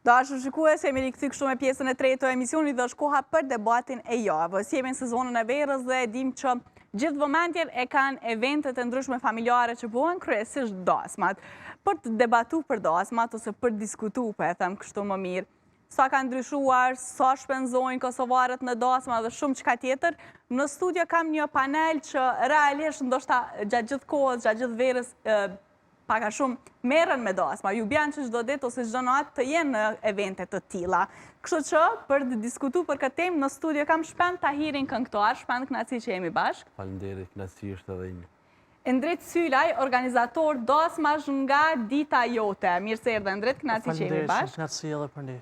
Dashur shikues, jemi rikthyer kështu me pjesën e tretë të emisionit dhe është koha për debatin e javës. Jemi në sezonën e verës dhe dim që gjithë vëmendjen e kanë eventet e ndryshme familjare që bëhen, kryesisht dasmat. Për të debatuar për dasmat ose për të diskutuar, po e them kështu më mirë, sa ka ndryshuar, sa shpenzojnë kosovarët në dasma dhe shumë çka tjetër. Në studio kam një panel që realisht ndoshta gjatë gjithë kohës, gjatë gjithë verës paka shumë merren me dasma. Ju bjanë që çdo ditë ose çdo natë të jenë në evente të tilla. Kështu që për të diskutuar për këtë temë në studio kam Shpend Tahirin këngëtar, Shpend, kënaqësi që jemi bashkë. Faleminderit, kënaqësi është edhe ime. Endret Sylaj, organizator dasmash nga Dita Jote. Mirë se erdhe Endret, kënaqësi që jemi bashkë. Kënaqësi edhe për ne.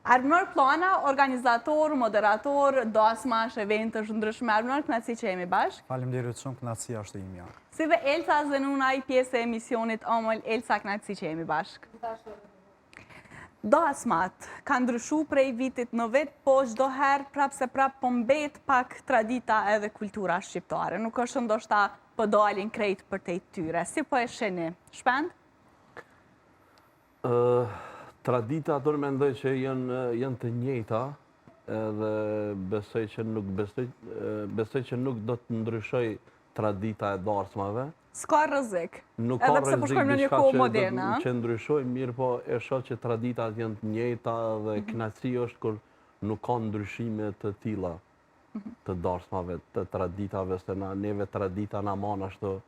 Armënor Plana, organizator, moderator, dasmash, eventësh ndryshme. Armënor, kënaqësi që jemi bashkë. Faleminderit shumë, kënaqësi është imja. Si dhe Elsa Zenunaj, pjesë e emisionit Omël. Elsa, kënaqësi që jemi bashkë. Dasmat ka ndryshu prej vitit në vit, po çdo herë prap se prap po mbet pak tradita edhe kultura shqiptare. Nuk është ndoshta po dalin krejt për te tyre. Si po e sheni? Shpend? Tradita ato mendoj që janë të njëjta, edhe besoj që nuk do të ndryshoj tradita e dasmave. S'ka rrezik. Nuk ka edhe pse po shkojmë në një kohë moderne, që ndryshoj, mirë po e shoh që traditat janë të njëjta dhe kënaqësi është kur nuk ka ndryshime të tilla të dasmave, të traditave, se neve tradita na man ashtu.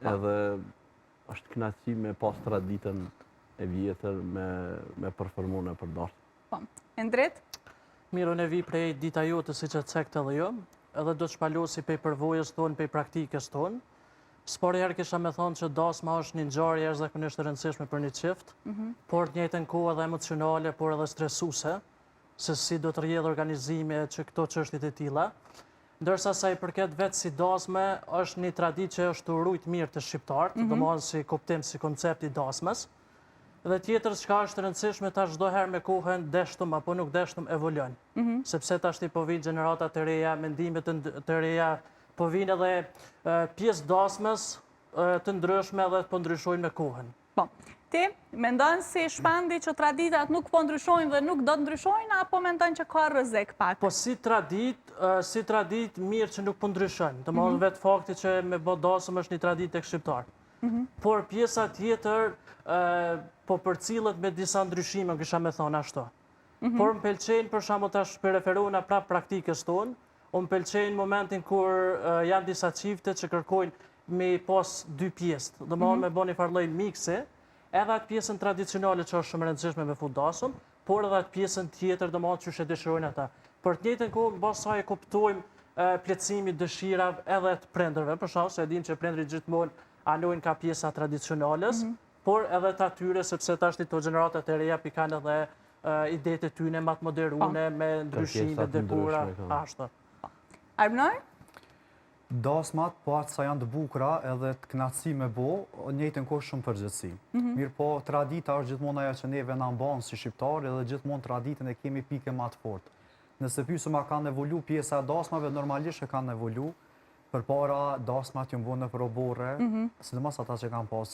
Edhe është kënaqësi me pas traditën e vjetër me përformuar në përdasmë. Po. Endret? Mirë, unë vi prej Dita Jote, siç e cekte edhe jo, edhe do të shpalosi pej përvojës tonë, pej praktikës tonë. S'pore herë kisha me thonë që dasma është një ngjarje jashtëzakonisht e rëndësishme për një çift, por të njëjtën kohë edhe emocionale, por edhe stresuese, se si do të rrjedhë organizime që këto çështjet e tilla. Ndërsa sa i përket vetë si dasme, është një traditë që është urujt mirë të shqiptarët, domethënë si kuptim, si koncept i dasmës. Dhe tjetër çka është rëndësishme tash çdo herë me kohën deshtum apo nuk deshtum evoluon. Sepse tash po vijnë gjenerata të reja, mendime të reja, po vijnë edhe pjesë dasmës të ndryshme dhe po ndryshojnë me kohën. Po. Ti mendon si Shpendi që traditat nuk po ndryshojnë dhe nuk do të ndryshojnë, apo mendon që ka rrezik pak? Po si traditë mirë që nuk po ndryshojnë. Domethënë vetë fakti që me bë dasëm është një traditë tek shqiptar. Por pjesa tjetër po përcillet me disa ndryshime, kisha me thonë ashtu. Por më pëlqejnë për shembull tash për referohuna prap praktikës tonë, më pëlqejnë momentin kur janë disa çifte që kërkojnë me pas dy pjesë, domethënë me bëni farlloj mikse, edhe atë pjesën tradicionale që është shumë e rëndësishme me fut dasëm, por edhe atë pjesën tjetër domethënë që e dëshirojnë ata. Për të njëjtën kohë mbas saj kuptojmë plotësimi dëshirave edhe të prindërve, për shkak se e dinë që prindrit gjithmonë anojnë ka pjesa tradicionales, por edhe të atyre, sepse tash këto gjeneratat e reja kanë edhe idetë e tyre më të moderne, me ndryshime, dekora, ashtu. Armënor? Dasmat, po atë sa janë të bukura edhe të kënaqësi me bo, njëjtën kohë shumë përgjithësi. Mirë po, tradita është gjithmonë ajo që neve na mban si shqiptarë edhe gjithmonë traditën e kemi pikë më të fortë. Nëse pyesim a kanë evolu pjesa e dasmave, normalisht e kanë evolu. Përpara dasmat janë bënë në probore, sidomos ata që kanë pas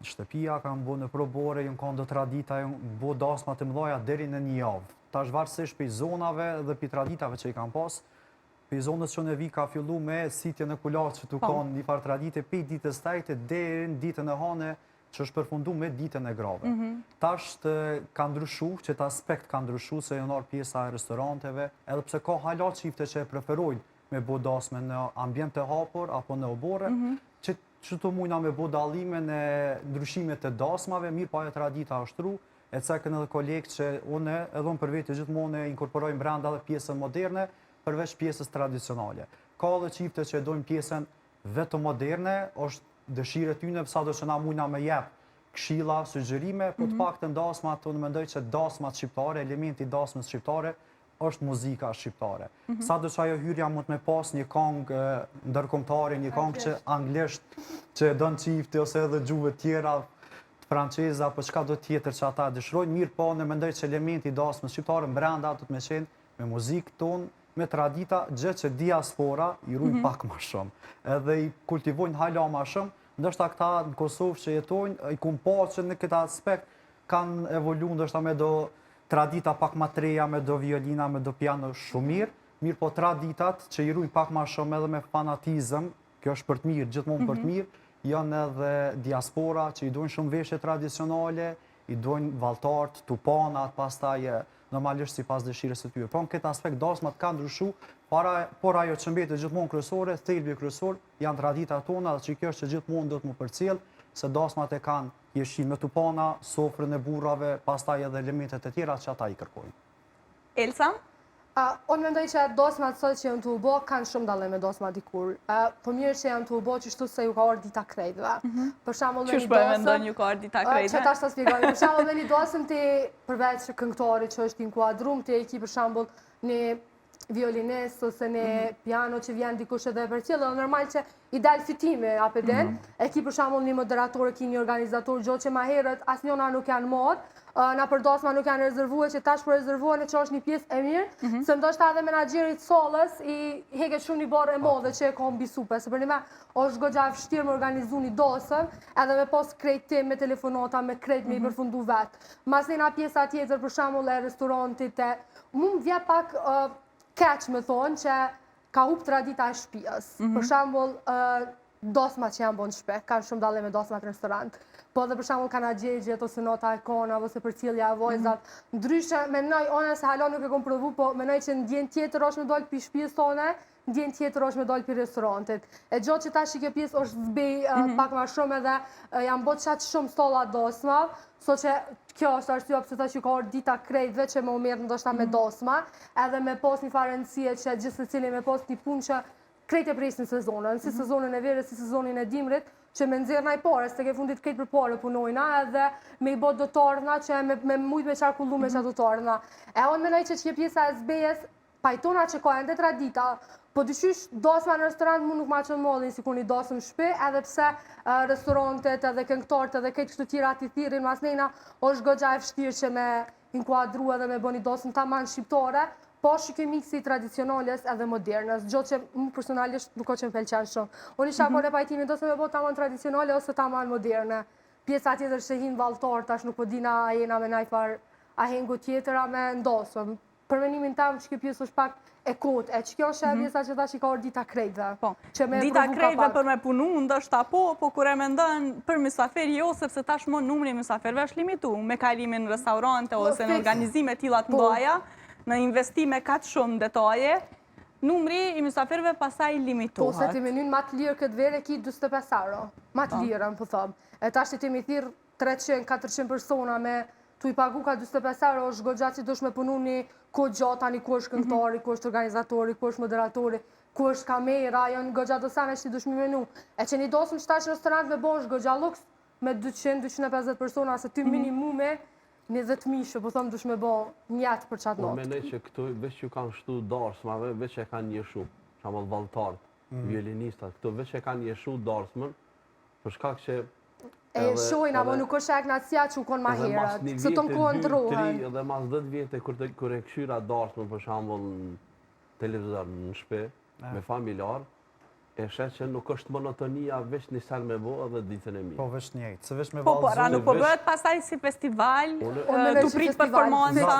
shtëpia, kanë bënë në probore, janë kanë do tradita, janë bë dasma të mëdha deri në një javë. Tash varësisht për zonave dhe për traditave që i kanë pas, për zonës që në vi ka fillu me sitje në kulatë që tu kanë një farë tradite për ditës tajte deri në ditën e hane që është përfundu me ditën e grave. Tash ka ndryshu, që të aspekt ka ndryshu se janë orë pjesa e restoranteve, edhe pse ka hala çifte që e preferojnë me bo dasme në ambient të hapur apo në obore, që të mujna me bo dallime në ndryshimet të dasmave, mirë pa e tradita është tru, e cekën edhe kolegë që une edhe unë për vetë gjithmonë inkorporojnë brenda dhe pjesën moderne, përveç pjesës tradicionale. Ka edhe çifte që dojnë pjesën vetëm moderne, është dëshire tyne, sa do që na mujna me jep këshilla, sugjerime, po të paktën dasmat, unë mendoj që dasmat shqiptare, elementi dasmës shqiptare, është muzika shqiptare. Sa do që ajo hyrja mund me pas një këngë ndërkombëtare, një këngë që anglisht, që dënë çifti ose edhe gjuhë tjera, franceza, apo çka do tjetër që ata dëshirojnë, mirë po në mendoj që elementi dasmës shqiptare brenda do të më qenë me muzikë tonë, me tradita, gjë që diaspora i rujnë pak më shumë, edhe i kultivojnë hala më shumë, ndështë këta në Kosovë që jetojnë, i kumë po që në këtë aspekt kanë evolu ndoshta me do tradita pak ma treja, me do violina, me do piano shumë mirë, mirë po traditat që i rujnë pak ma shumë edhe me fanatizëm, kjo është për të mirë, gjithmonë për të mirë, janë edhe diaspora që i dojnë shumë veshje tradicionale, i dojnë valtartë, tupanat, pastaj normalisht si pas dëshirës së tyre. Po në këtë aspekt dasmat kanë ndryshu, por ajo që mbetet gjithmonë kryesore, thelbi kryesor janë traditat tona dhe që kjo është që gjithmonë do të më përcjell, se dasmat e kanë jeshim me tupana, sofrën e burrave, pastaj edhe elementet e tjera që ata i kërkojnë. Elsa? Unë mendoj që dosmat sot që janë të u bo kanë shumë dallim me dosmat dikur. Po mirë që janë të u bo që shtu se ju ka orë dita krejtëve. Për shembull me një Qysh po e mendon ju ka orë dita krejtëve? Që tash ta shpjegoj. Për shembull me një dosëm ti përveç këngëtori që është inkuadrum, ti e ki për shembull një violinist ose në piano që vjen dikush edhe për cilë, dhe normal që i dalë fitime apeden, e ki për shembull një moderator, e ki një organizator, gjo që ma herët asnjona nuk janë modë, na për dosma nuk janë rezervuar, që tash për rezervuar që është një pjesë e mirë, se ndoshta edhe menaxherit sollës i heket shumë një borë e modhe që e ka mbi supe, se për një me është goxha e vështirë me organizu një dosëm, edhe me pos krejt tim me telefonata, me krejt me i përfundu vetë. Mas një pjesa tjetër për shembull e restorantit, mu më vje pak keq me thonë që ka hup tradita e shtëpisë. Për shembull, dosmat që janë bon shpe, kanë shumë dallim me dosmat restorant. Po dhe për shembull kanë agjegjet ose nota e kona ose përcjellja e vojzat. Ndryshe mendoj ona se hala nuk e kam provu, po mendoj që ndjen tjetër është me dal pi shtëpisë tonë, ndjen tjetër është me dal pi restorantit. E gjatë që tash kjo pjesë është zbej pak më shumë edhe janë bot çat shumë stolla dosma, so që kjo është arsyeja pse tash ka orë dita krejtëve që më merr ndoshta me dosma, edhe me pas një farencie që gjithë secili me pas një punë që krejt e presin sezonën, si sezonën e verës, si sezonin e dimrit, që me nxjerr naj pare, se ke fundit krejt për pare punojna, edhe me i bot dotarna që me mujt me qarkullu me qatë dotarna. E unë menoj që që pjesa e zbejes, pajtona që ka ende tradita, po dyshysh dosma në restorant mu nuk ma qënë mollin si kur një dosëm shpe, edhe pse restorantet edhe këngëtarët edhe këtë kështu tjera ati thirin mas nejna, është goxha e vështirë që me inkuadru edhe me bo një dosëm taman shqiptare, po shikoj miksi tradicionales edhe modernës, gjë që mu personalisht nuk ka që më pëlqen shumë. Unë isha kone pajtimin do se me bo taman tradicionale ose taman moderne. Pjesa tjetër që hinë valtar, tash nuk po dina a jena me najfar a hengu tjetër, a me ndosëm. Për menimin tam që kjo pjesë është pak e kotë, e që kjo është e pjesa që tash i ka orë dita krejtëve. Dita krejtëve për me punu, ndështë po kur e mendon për mysafir jo, sepse tash më numri mysafirve është limitu, me kalimin në restaurante ose në organizime tilat mdoja, në investime katë shumë detaje, numri i mysafirve pasaj limitohet. Po, se ti menyn ma të lirë këtë vere ki 25 euro, ma të lirën, po thëmë. E tash që ti mi thirë 300-400 persona me tu i pagu ka 25 euro, është goxha që dush me punu një kohë gjata, një ku është këngëtari, ku është organizatori, ku është moderatori, ku është kamera, janë goxha do same që ti dush me menu. E që një dosëm që tash restorant me bo është goxha luks me 200-250 persona, se ty minimume një 10.000, po thëmë dush me bo njetë për qatë notë. Unë menoj që këtu, veç që kanë shtu darsmave, veç e kanë njeshu, shamëll valtarët, violinistat, këtu veç e kanë njeshu darsmën, për shkak që e shojnë, apo nuk është e knatësia që u konë ma herët, se të më kohën të rohen. Edhe mas 10 vjetë, kur e këshyra darsmën, për shambull në televizor në shpe, me familjar, e shet që nuk është monotonia veç një sen me bo edhe ditën e mirë. Po veç njëjtë, se veç me Po, valzu. ra nuk po bëhet pasaj si festival, të prit performansa.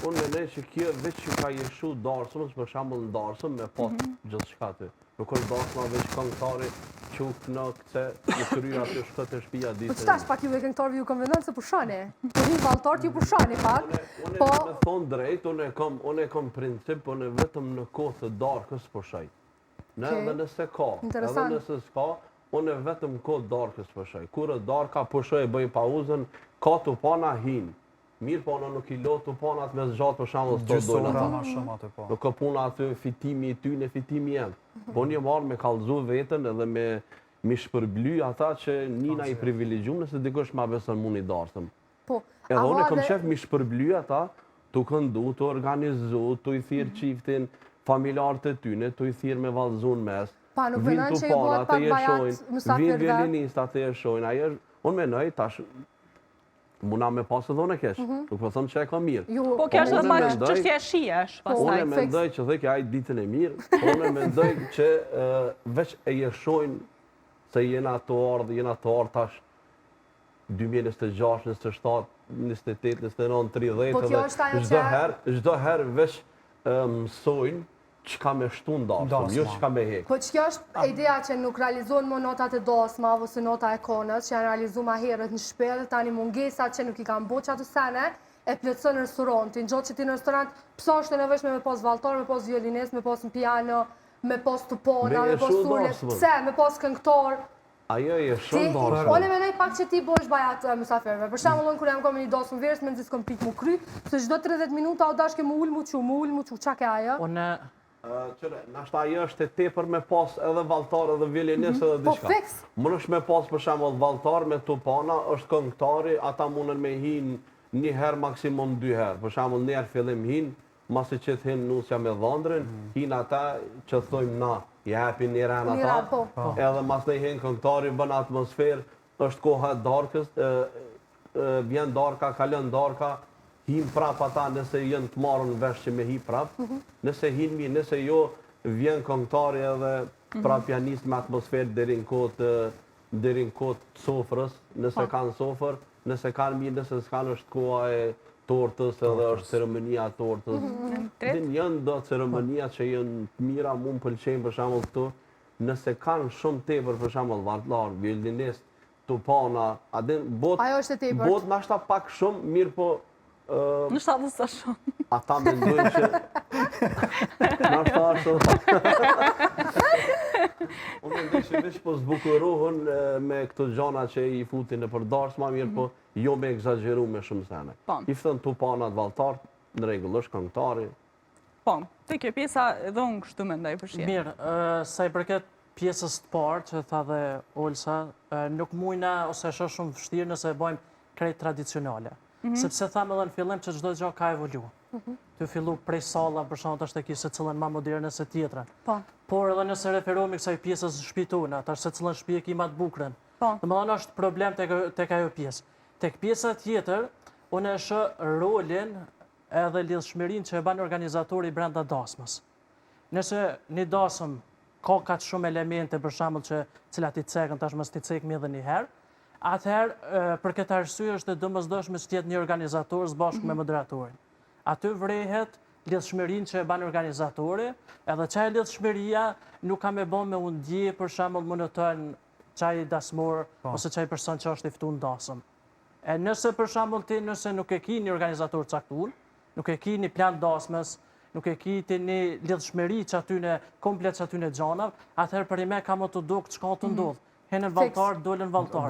Unë menoj që kjo veç që ka jeshu darsmës, për shambull në darsmën, me pas gjithë shka të. Nuk është darsma veç këngëtari, quk në këtë, në kryra të shkët e shpia ditën e mirë. Po që tash pak ju e këngëtarëve ju kom vendon se pushani? Po një valtarët ju pushani pak? Unë me thonë drejt, unë e kom princip, unë e vetëm në kohë të darkës pushaj. Edhe nëse ka, edhe nëse s'ka, unë e vetëm kohë darkës pushaj. Kur e darka pushaj e bëj pauzën, ka të pana hinë. Mirë po në nuk i lo të panat me zxatë për shambull së të dojnë ata. Nuk ka puna aty fitimi i ty në fitimi jenë. Po një marë me kalzu vetën edhe me shpërbly ata që njina i privilegjum nëse dikush ma besën mund i darsëm. Edhe unë e kom qef me shpërbly ata, të këndu, të organizu, të i thirë qiftin familjarët e tyne, të i thirë me valzun mes. Vinë të panat e jeshojnë, vinë violinistat e jeshojnë. Unë menoj tash, muna me pasë dhe unë e kesh, nuk po thëmë që e ka mirë. Po kjo është dhe qështje shiesh, pasaj. Unë e mendoj që dhe kja ajtë ditën e mirë, unë e mendoj që veç e jeshojnë se jena të ardhë tash 2026, 27, 28, 29, 30, Po kjo është ajo që... çdo herë veç mësojnë çka me shtu në dasëm, jo çka me hek. Po që është ideja që nuk realizohen më notat e dasma ose nota e konës, që janë realizu ma herët në shpelë, tani mungesat që nuk i kanë bo që atë sene, e plëtësën në restorantin. Gjotë që ti në restorant, pësa është të nevëshme me pos valtar, me pos violines, me pos në piano, me pos të pona, me pos turle, pse, me pos këngëtor. Ajo e shumë dasëm. One me nej pak që ti bosh bajat mësafirve. Për shembull, kër jam kom një dasëm verës, me nëzis kom pik mu kry, se çdo 30 minuta o dashke mu ullë mu qu, qa ke ajo? Nashta ajo është e tepër me pas edhe valtar, edhe violines, edhe diçka. Po fiks. Më është me pas për shembull valtar me tupana, është këngëtari, ata mundën me hin një herë maksimum 2 herë. Për shembull, një herë fillim hin, masi që të hin nusja me dhëndrin, hin ata që thojmë na, japin një ren ata, edhe mas në hin këngëtari, bën atmosferë, është koha e darkës, vjen darka, kalon darka, hin prap ata nëse jënë të marrën vesh që me hi prap, nëse hin mi, nëse jo, vjen këngëtari edhe prap pianist me atmosferë deri në kotë sofrës, nëse kanë sofrë, nëse kanë mi, nëse s'kanë është koha e tortës edhe është ceremonia e tortës. Din janë do ceremonia që janë të mira, mu më pëlqejnë për shembull këtu, nëse kanë shumë tepër për shembull vartlar, violinist, tupana, a din Ajo është e tepërt. Bot nashta pak shumë, mirë po Në shtatë sa shumë. ata mendojnë që nashta është unë mendoj që veç po zbukurohen me këto gjana që i futin në përdarsma, mirë po jo me egzageru me shumë sene. I ftën tupanat valtar, në rregull, është këngëtari. Po, të kjo pjesa edhe unë kështu mendoj për shkak. Mirë, sa i përket pjesës të parë, që tha dhe Olsa, nuk mujna ose është shumë vështirë nëse e bëjmë krejt tradicionale. Sepse thamë edhe në fillim që çdo gjë ka evolu. Të fillu prej salla, për shembull, tash tek se cilën më moderne se tjetra. Por edhe nëse referohemi kësaj pjesës shtëpi tona, tash se cilën shtëpi e ki më të bukurën. Domethënë është problem tek ajo pjesë. Tek pjesa tjetër, unë e shoh rolin edhe lidhshmërinë që e bën organizatori brenda dasmës. Nëse një dasëm ka kaq shumë elemente për shembull që cilat i cekën tash mos ti cekmi edhe një herë, atëherë për këtë arsye është e domosdoshme që të jetë një organizator së bashku me moderatorin. Aty vrehet lidhshmërinë që e bën organizatori, edhe çaj lidhshmëria nuk ka me bën me u ndje për shembull monoton çaj dasmor ose çaj person që është i ftuar në dasëm. E nëse për shembull ti nëse nuk e ki një organizator caktuar, nuk e ki një plan dasmës, nuk e ki ti një lidhshmëri që aty në komplet që aty në gjanav, atëherë për i me ka më të dukë çka të ndodh. Henën valtar, dolën valtar.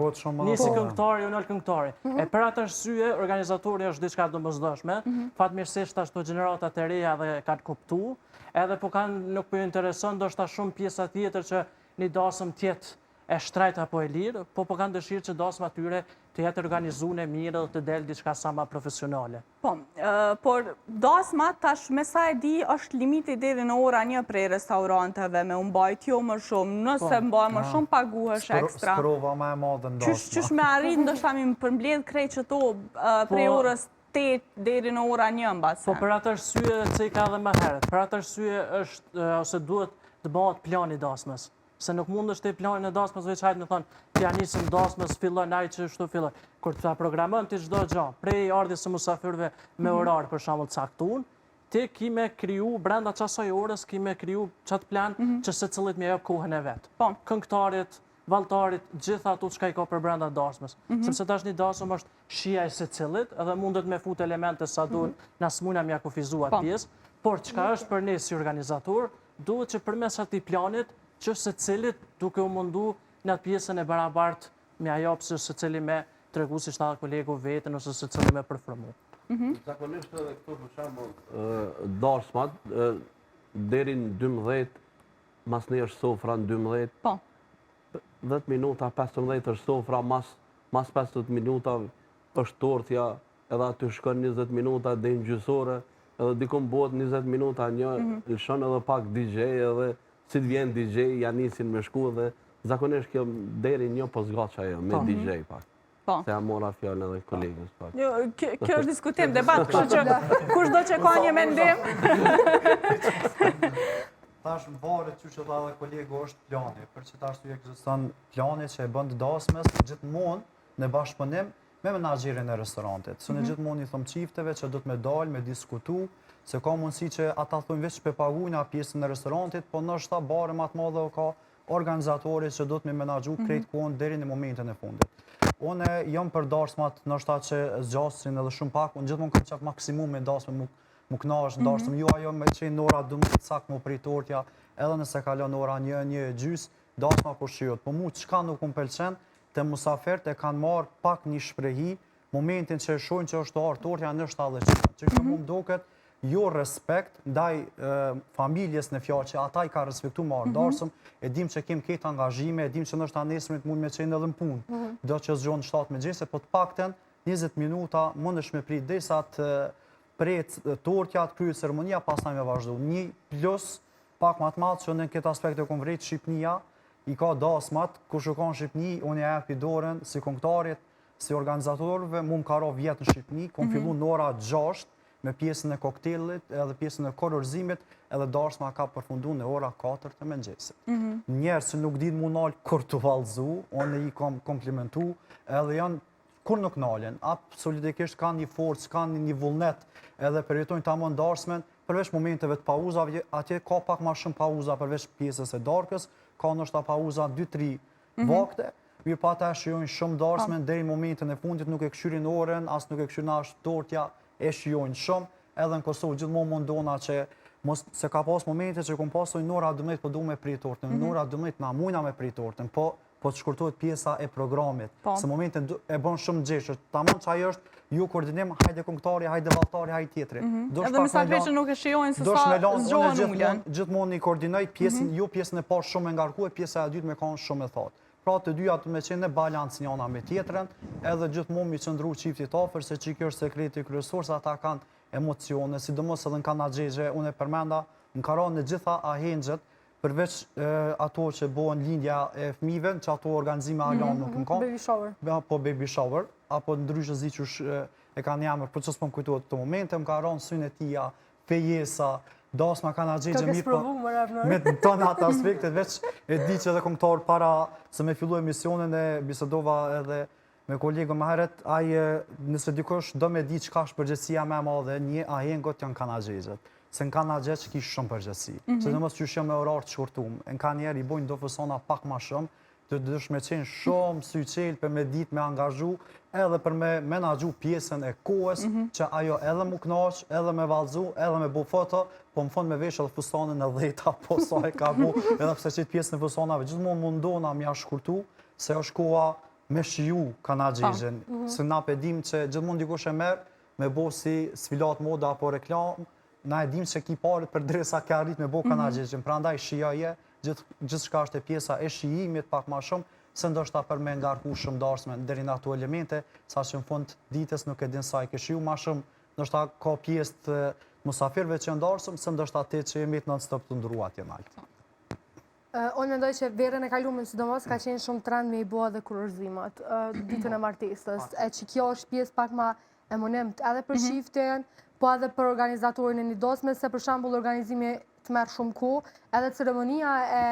Nisi këngëtari, unol këngëtari. E për atë arsye, organizatori është diçka domosdoshme, fatmirësisht ashtu gjeneratat e reja dhe kanë kuptuar, edhe po nuk po intereson ndoshta shumë pjesa tjetër që një dasëm tjetë e shtrajt apo e lirë, po kanë dëshirë që dasma tyre të jetë organizuar mirë dhe të delë diçka sa më profesionale. Po, por dasma tash me sa e di është limiti deri në ora 1 prej restoranteve me mbajt jo më shumë, nëse mbaj më shumë paguhesh ekstra. Sprova më e madhe në dasma. Qysh me arrit ndoshta mi përmbledh krejt që to prej orës 8 deri në ora 1 mbase. Po për atë arsye ceka edhe më herët. Për atë arsye është ose duhet të bëhet plani dasmës. Se nuk mund është të planin e dasmës veç hajtë me thonë, pianisën dasmës fillon ai që shtu fillon. Kur të programon ti çdo gjë, prej ardhjes së musafirëve me orar për shembull caktuar, ti ki me kriju brenda çasaj orës, ki me kriju çat plan që secillit me jep kohën e vet. Po, këngëtarit, valltarit, gjithë ato çka i ka për brenda dasmës. Sepse tash një dasëm është shija e secillit, edhe mundet me fut elemente sa duhet, na smuna me kufizuar pjesë, por çka është për ne si organizator, duhet që përmes atij planit që secilit duke u mundu në atë pjesën e barabartë me ajo pse secili me tregu si shtatë kolegu vetën ose secili me përformu. Zakonisht edhe këtu për shembull dasmat deri në 12, mas ne është sofra në 12. Po. 10 minuta, 15 është sofra, mas 15 minuta është tortja, edhe aty shkon 20 minuta deri në gjysore, edhe dikon bëhet 20 minuta një, lëshon edhe pak DJ edhe si të vjen DJ, janë nisin me shku dhe zakonisht kjo deri një po zgaqa jo, me DJ pak. Se ja mora fjallën edhe kolegës pak. Kjo është diskutim, debat, kështu që kush do që ka një mendim. Tash më varet që tha dhe kolegu është plani, për që tash të ekziston plani që e bën të dasmës, gjithmonë në bashkëpunim me menaxherin e restorantit. Se ne gjithmonë i thom çifteve që do të me dalë, me diskutu, se ka mundësi që ata thonë veç për paguajnë pjesën e restorantit, po ndoshta bare më të madhe ka organizatori që do të me menaxhu krejt kohën deri në momentin e fundit. Unë jam për darsmat ndoshta që zgjasin edhe shumë pak, unë gjithmonë kam qef maksimum me darsme mu knash, darsëm ju ajo me qenë ora 12 sak më prej tortja, edhe nëse kalon ora 1:30, darsma po shihet. Po mu çka nuk më pëlqen, te musafirët e kanë marrë pak një shprehi, momentin që shohin që është orë tortja në 70. Që kjo mu më duket jo respekt ndaj familjes në fjalë që ata i ka respektu marrë darsëm, e dim që kem këtë angazhime, e dim që nështë anesmit mund me qenë edhe në punë, do që zgjonë 7 me gjese, po të pakten 20 minuta mund është me prit desa të pret tortja, të kryet ceremonia, pas na me vazhdu. Një plus pak më të madh që në këtë aspekt e kom vrejt Shqipnia, i ka dasmat, kur shukon Shqipni, unë e japi dorën si konktarit, si organizatorëve, mu më ka ra vjetë në Shqipni, kom fillu në ora 6, me pjesën e koktelit, edhe pjesën e kororzimit, edhe darsma ka përfundu në ora 4 të mëngjesit. Njerë që nuk din mu nalë kur të valzu, unë i kom komplimentu, edhe janë kur nuk nalen, absolutikisht kanë një forcë, kanë një vullnet, edhe përjetojnë tamam darsmen, përveç momenteve të pauzave, atje ka pak ma shumë pauza përveç pjesës e darkës, ka nështë pauza 2-3 vakte, mirë pa ta shijojnë shumë darsmen, deri momentin e fundit nuk e këshyrin orën, as nuk e këshyrin as tortja, e shijojnë shumë, edhe në Kosovë gjithmonë mundona që se ka pas momente që kom pasoj në ora 12 po du me prit tortën, në ora 12 na mujna me prit tortën, po të shkurtohet pjesa e programit. Se momentin e bën shumë gjeshë, tamam që ajo është ju koordinim, hajde konktari, hajde valltari, hajde tjetri. Edhe mysafirët që nuk e shijojnë se sa zgjohen ullën. Gjithmonë i koordinoj pjesën, ju pjesën e parë shumë e ngarkuar, pjesa e dytë me kanë shumë e thatë. Pra të dyja të me qenë në balancë njëna me tjetrën, edhe gjithmonë mi qëndru qiftit afër, se që kjo është sekreti kryesor, se ata kanë emocione, sidomos edhe në kanaxhexhe, unë e përmenda, në karon në gjitha ahengjet, përveç ato që bëhen lindja e fëmijëve, që ato organizime alan nuk në kam. Baby shower. Apo baby shower, apo ndryshë zi që e kanë jamër, për që s'po më kujtuat të momente, më ka ronë synë e tia, fejesa, dasma kanaxhexhe mirë me tonë atë aspektet, veç e di që edhe konktar para se me fillu emisionin e bisedova edhe me kolegën më herët, nëse dikush do me di çka është përgjegjësia më e madhe, një ahengot janë kanaxhexhet. Se në kanaxhex kish shumë përgjegjësi. Se domos që shumë me orar të shkurtuar. Në kanjer i bojnë do fësona pak më shumë, të dësh me qenë shumë syqel për me ditë me angazhu, edhe për me menaxhu pjesën e kohës, që ajo edhe mu knaq, edhe me vallëzu, edhe me bu foto, po më fond me vesh edhe fësonën e 10 po sa e ka bu, edhe pse qitë pjesën e fësonave. Gjithmonë mundona mja shkurtu, se është koha me shiju kanaxhexhen. Se na pedim që gjithmonë dikush e merr me bo si sfilat moda apo reklam, na e dim që ki parit për dresa ke arrit me bo kanaxhexhen. Pra ndaj shijaje, gjithë shka është e pjesa e shijimit pak ma shumë, se ndoshta për me ngarku shumë darsmen deri në ato elemente, sa që në fund ditës nuk e din sa i ke shiju ma shumë, ndoshta ka pjesë të musafirve që ndarsëm, se ndoshta te që jemi të non-stop të ndruat jenë altë. Unë mendoj që verën e kaluar sidomos ka qenë shumë trend me i bua dhe kurorzimat, ditën e martesës, e që kjo është pjesë pak ma emonemt edhe për shiften, po edhe për organizatorin e një dosme, se për shambull organizimi të merë shumë ko, edhe ceremonia e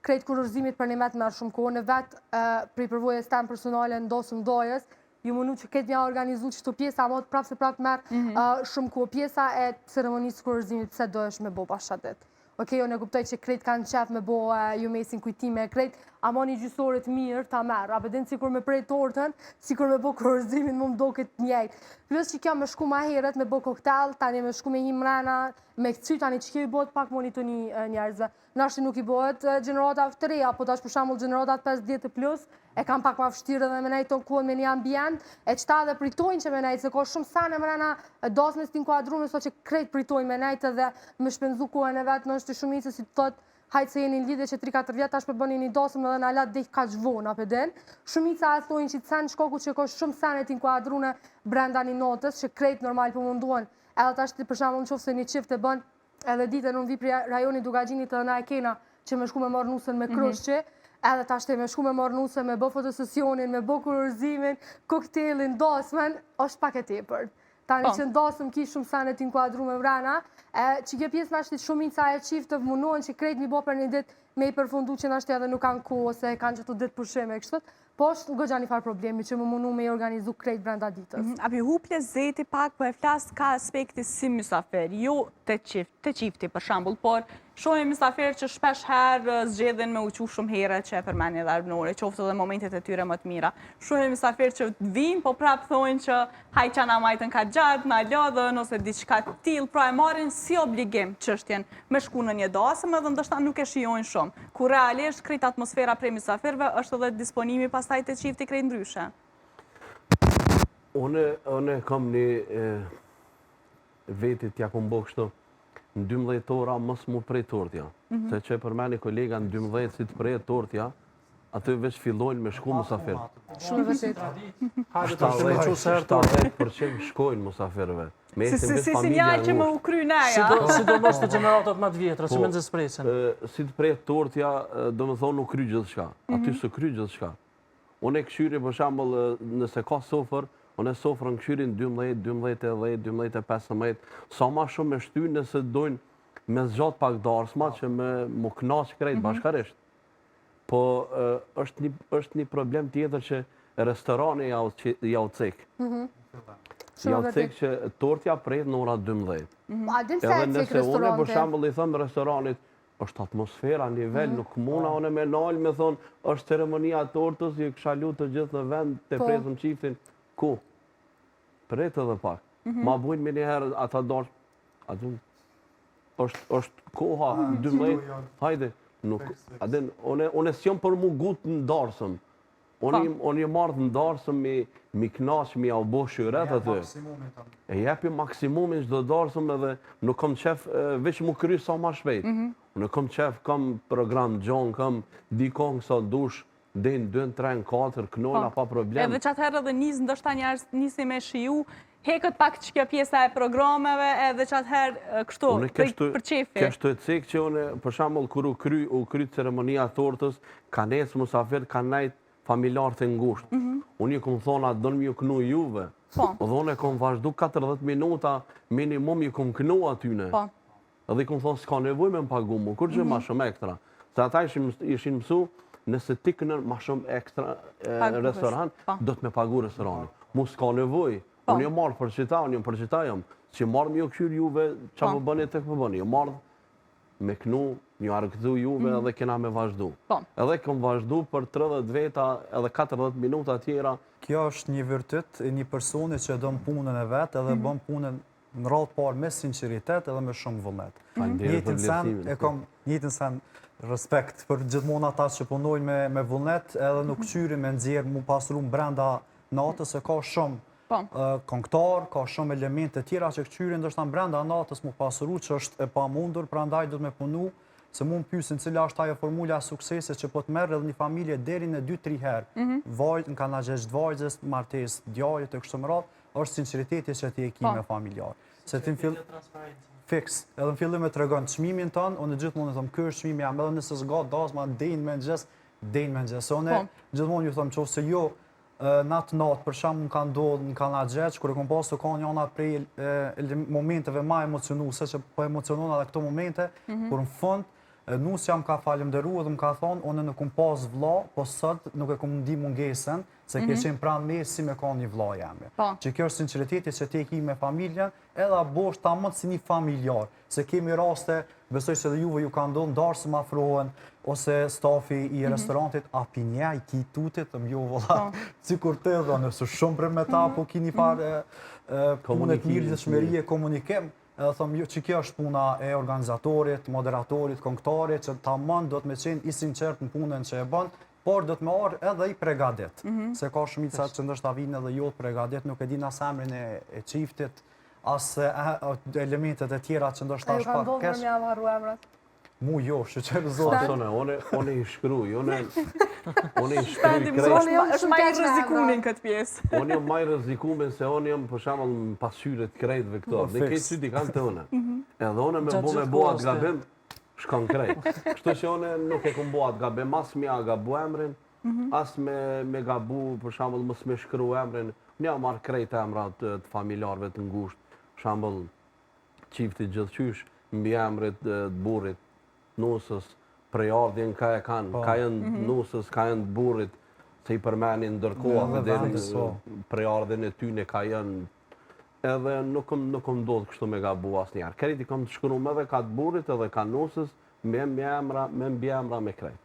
krejt kurorzimit për një me të merë shumë ko, në vetë prej përvojës tem personale në dosëm dojës, ju mënu që këtë mja organizu që të pjesa, ama të prapë se prapë merë shumë ko, pjesa e ceremonisë kurorzimit se do është me bo pashadet. Okej, unë e kuptoj që krejt kanë qef me bo ju mesin kujtime, krejt ama një gjysorit mirë ta merë, apëdin sikur me prej tortën, sikur me bo kurorzimin mu më do këtë njejtë. Plus që kjo me shku ma heret me bo koktel, tani me shku me një mrena, me këtësy tani që kjo i bot pak monitoni njerëzve. Nashti nuk i bot gjeneratat të reja, po tash për shambull gjeneratat 50+ e kam pak ma fështirë dhe me nejtë tonë kohën me një ambient, e qëta dhe pritojnë që me nejtë, se ka shumë sane mrena dasme s'ti nkuadrume, so që krejt pritojnë me nejtë dhe me shpenzu kohën e vetë, nështë shumicë si të thotë, hajtë se jeni në lidhje që 3-4 vjetë, tash për bëni një dasëm edhe në alat dhe ka gjvonë, apëden. Shumica e thojnë që të sen shkoku që ka shumë sane t'in kuadrune brenda një notës, që krejt normal për munduan, edhe tash për shambull në qofë se një qift e bën, edhe ditë në vi për rajoni Dugagjinit edhe na e kena që me shku me marrë nusën me Krushqi, edhe tash të me shku me marrë nusën, me bë fotosesionin, me bë kurorzimin, koktelin, dasmen, është pak e tepër. Tani që ndasëm ki shumë sanet t'inkuadru me vrana, që kjo pjesë nashtit shumica e qift të vëmunohen që krejt mi bo për një dit me i përfundu që nashtë edhe nuk kanë kohë ose kanë që të ditë pushime e kështët, po është goxha një farë problemi që më mundu me i organizu krejt brenda ditës. Api huple zeti pak, po e flasë ka aspekti si mysafir, jo të qifti për shambull, por shohim mysafir që shpesh herë zgjedhin me uqu shumë herë që e përmeni dhe arbënore, qoftë dhe momentet e tyre më të mira. Shohim mysafir që vinë, po prapë thojnë që haj qana majtën ka gjatë, na lodhën, ose diçka t'il, pra e marrin si obligim çështjen me shku në një dasëm edhe ndoshta nuk e shijojnë shumë. Ku realisht krejt atmosfera prej mysafirve është edhe disponimi pastaj të qifti krejt ndryshe. Unë kam një vetit ja kom bo kështu, në 12 ora mos mu prej tortja. Se që përmeni kolega në 12 si të prej tortja, aty veç fillojnë me shku musafir. Shumë vështirë. 70% shkojnë musafirve. Si sinjal që më u kry neja. Sidomos të gjeneratat më të vjetra, që me nëzëspresin. Si të prej tortja, do më thonë u kry gjithë shka. Aty së kry gjithë shka. Unë e këshyri, për shambull, nëse ka sofër, unë e sofrën këshyrin 12, 12, 10, 12, 15, sa ma shumë me shty nëse dojnë me zgjatë pak darsma që me mu knaqë krejt bashkarisht. Po është një problem tjetër që restorani ja u cek. Ja u cek që tortja prejt në ora 12. A din se Edhe e cek nëse unë për restorante? shambull i thëmë restoranit, është atmosfera, nivel, nuk muna unë me nalë me thonë, është ceremonia tortës, ju këshalu të gjithë në vend, të prezëm qiftin. Ku? Pret edhe pak. Ma bujnë me njëherë ata darsh, është koha 12, hajde, nuk, adin, unë s'jom për mu gut në darsëm. Unë jë marrë në darsëm mi knaqë, mi au bo shyret aty. E jepi maksimumin çdo darsëm edhe nuk kom qef, veç mu kry sa ma shpejt. Unë kom qef, kam program gjon, kam dikon sa dush, din 2, 3, 4, knojna pa problem. Edhe që atëherë edhe ndoshta njerës nisi me shiju, hekët pak që kjo pjesa e programeve, edhe që atëherë kështu, për qefi. Kështu e cek që unë, për shambull, kër u kry ceremonia tortës, ka nesë musafir, ka najtë familjarë të ngusht. Unë ju këmë thonë, atë dënë mi ju knu juve. Dhe unë e këmë vazhdu 40 minuta, minimum ju këmë knu atyne. Edhe i këmë thonë, s'ka nevoj me më pagu mu, kur që ma shumë ekstra. Se ata ishin mësu, nëse ti kënën ma shumë ekstra restoran, do të me pagu restorani. Mu s'ka nevoj. Unë jë marrë për qita, unë jë për qita jam. Që marrë mi jo këshyr juve, që më bëni të këtë bëni. Jë marrë me knu, një arkëzu juve edhe kena me vazhdu. Edhe këm vazhdu për 30 veta edhe 40 minuta tjera. Kjo është një vërtet e një personi që dëmë punën e vetë edhe bëm punën në rallë parë me sinceritet edhe me shumë vullnet. Njëtën sen respekt për gjithmonë ata që punojnë me vullnet edhe nuk qyri me nxjerë mu pasru brenda natës e ka shumë këngëtar, ka shumë elemente tjera që këqyri ndështë në brenda natës mu pasru që është e pa mundur, pra ndaj do të me punu, se mu më pysin cila është ajo formula suksese që po të merë edhe një familje deri në 2-3 herë. Vajt, në ka në gjesht vajzës, martes, djajët e kështë më ratë, është sinceriteti që ti e ki me familjarë. Se ti fiks, edhe në fillim e të regon qmimin tonë, unë gjithmonë e thëmë kërë qmimi jam, edhe nëse s'ga dasma, dejnë me në gjesë. Unë gjithmonë ju thëmë që ose jo, natë, për shumë më kanë dohë në kanë gjeqë, kërë kom pasë të kanë njëna prej momenteve ma emocionuse, që po emocionon edhe këto momente, kur në fund, nusë jam ka falemderu edhe më ka thonë, unë nuk kom pasë vla, po sëtë nuk e kom ndi mungesen, se ke qenë pranë me si me ka një vla jemi. Që kjo është sinceriteti që te ki me familjen, edhe bosh ta mëtë si një familjar, se kemi raste, besoj që dhe juve ju ka ndonë, darë së më afrohen, ose stafi i restorantit, a pinja i ki tutit, të mjo vëlla, si kur të edhe, nësë shumë për me ta, po ki një farë punët mirë dhe shmerije, komunikim, edhe thëmë që kjo është puna e organizatorit, moderatorit, këngëtarit, që ta mënë do të me qenë i sinqert në punën që e bënë, por do të me arë edhe i pregadit. Se ka shumica që ndështë ta vinë edhe jo të pregadit, nuk e di në semrin e qiftit, asë elementet e tjera që ndështë ta është pak kesh. A ju ka ndohë me jam harru emrat? Mu jo, shqyqerë zotë. Unë i shkruj, unë i shkruj krejt. është maj rëzikumin këtë pjesë. Unë jam maj rëzikumin se unë jam për shamëll në pashyret krejtve këto. Dhe këtë qyti kanë të une. Edhe unë me bo atë gabim, shkon krejt. Kështu që unë nuk e kom bo atë gabim, as me a gabu emrin, as me gabu për shamëll mës me shkru emrin. Unë jam marrë krejt emrat të familjarve të ngusht, shamëll qifti gjithqysh, mbi emrit të burit, nusës, prejardhjen ka e kanë, ka janë nusës, ka janë burrit, se i përmenin ndërkoha me deri prejardhjen e tyne ka janë, edhe nuk kom ndodhë kështu me gabu asnjëherë. Krejt i kom të shkruar edhe ka të burrit edhe ka nusës, me mbiemra me krejt.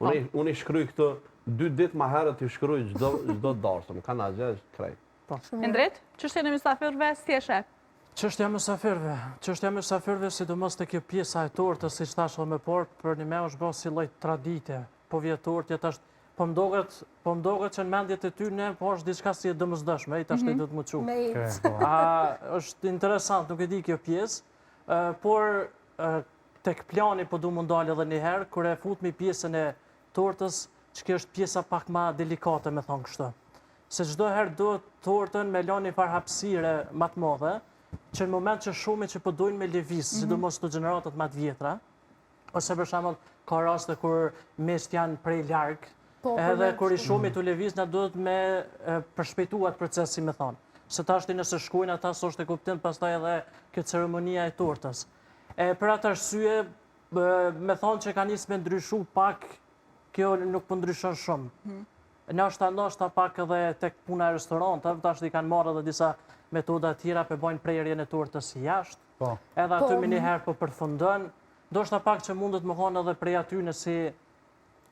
Unë i shkryj këtë 2 ditë ma herët i shkryj çdo darsëm, kanë agjesh krejt. Endret, çështja e mysafirëve si e sheh? Çështja e mysafirëve, sidomos te kjo pjesa e tortës, siç thash edhe më parë, për një me është bërë si lloj tradite. Po vjet tortja tash, po më doget që në mendjet e tyre po është diçka si e domosdoshme, ai tash do të më çu. Është interesant, nuk e di kjo pjesë, por tek plani po du më ndalë edhe një herë, kur e futmi pjesën e tortës, që kjo është pjesa pak ma delikate, me thonë kështë. Se çdo herë do tortën me lani një farë hapësire ma të madhe, që në moment që shumë që po dojnë me lëviz, sidomos të gjeneratët ma të vjetra, ose për shembull ka raste kur mesht janë prej larg, edhe kur i shumë të lëviz, na duhet me përshpejtuar procesi, me thonë. Se tashti nëse shkojnë ata, s'është e kuptim pastaj edhe kjo ceremonia e tortës. Për atë arsye, me thonë që ka nisë me ndryshu pak, kjo nuk po ndryshon shumë. Nashta pak edhe tek puna e restorantëve, tash i kanë marrë edhe disa metoda tjera për bajnë prerjen e tortës jashtë. Edhe aty me njëherë po përfundon. Ndoshta pak që mundet më thonë edhe prej aty nësi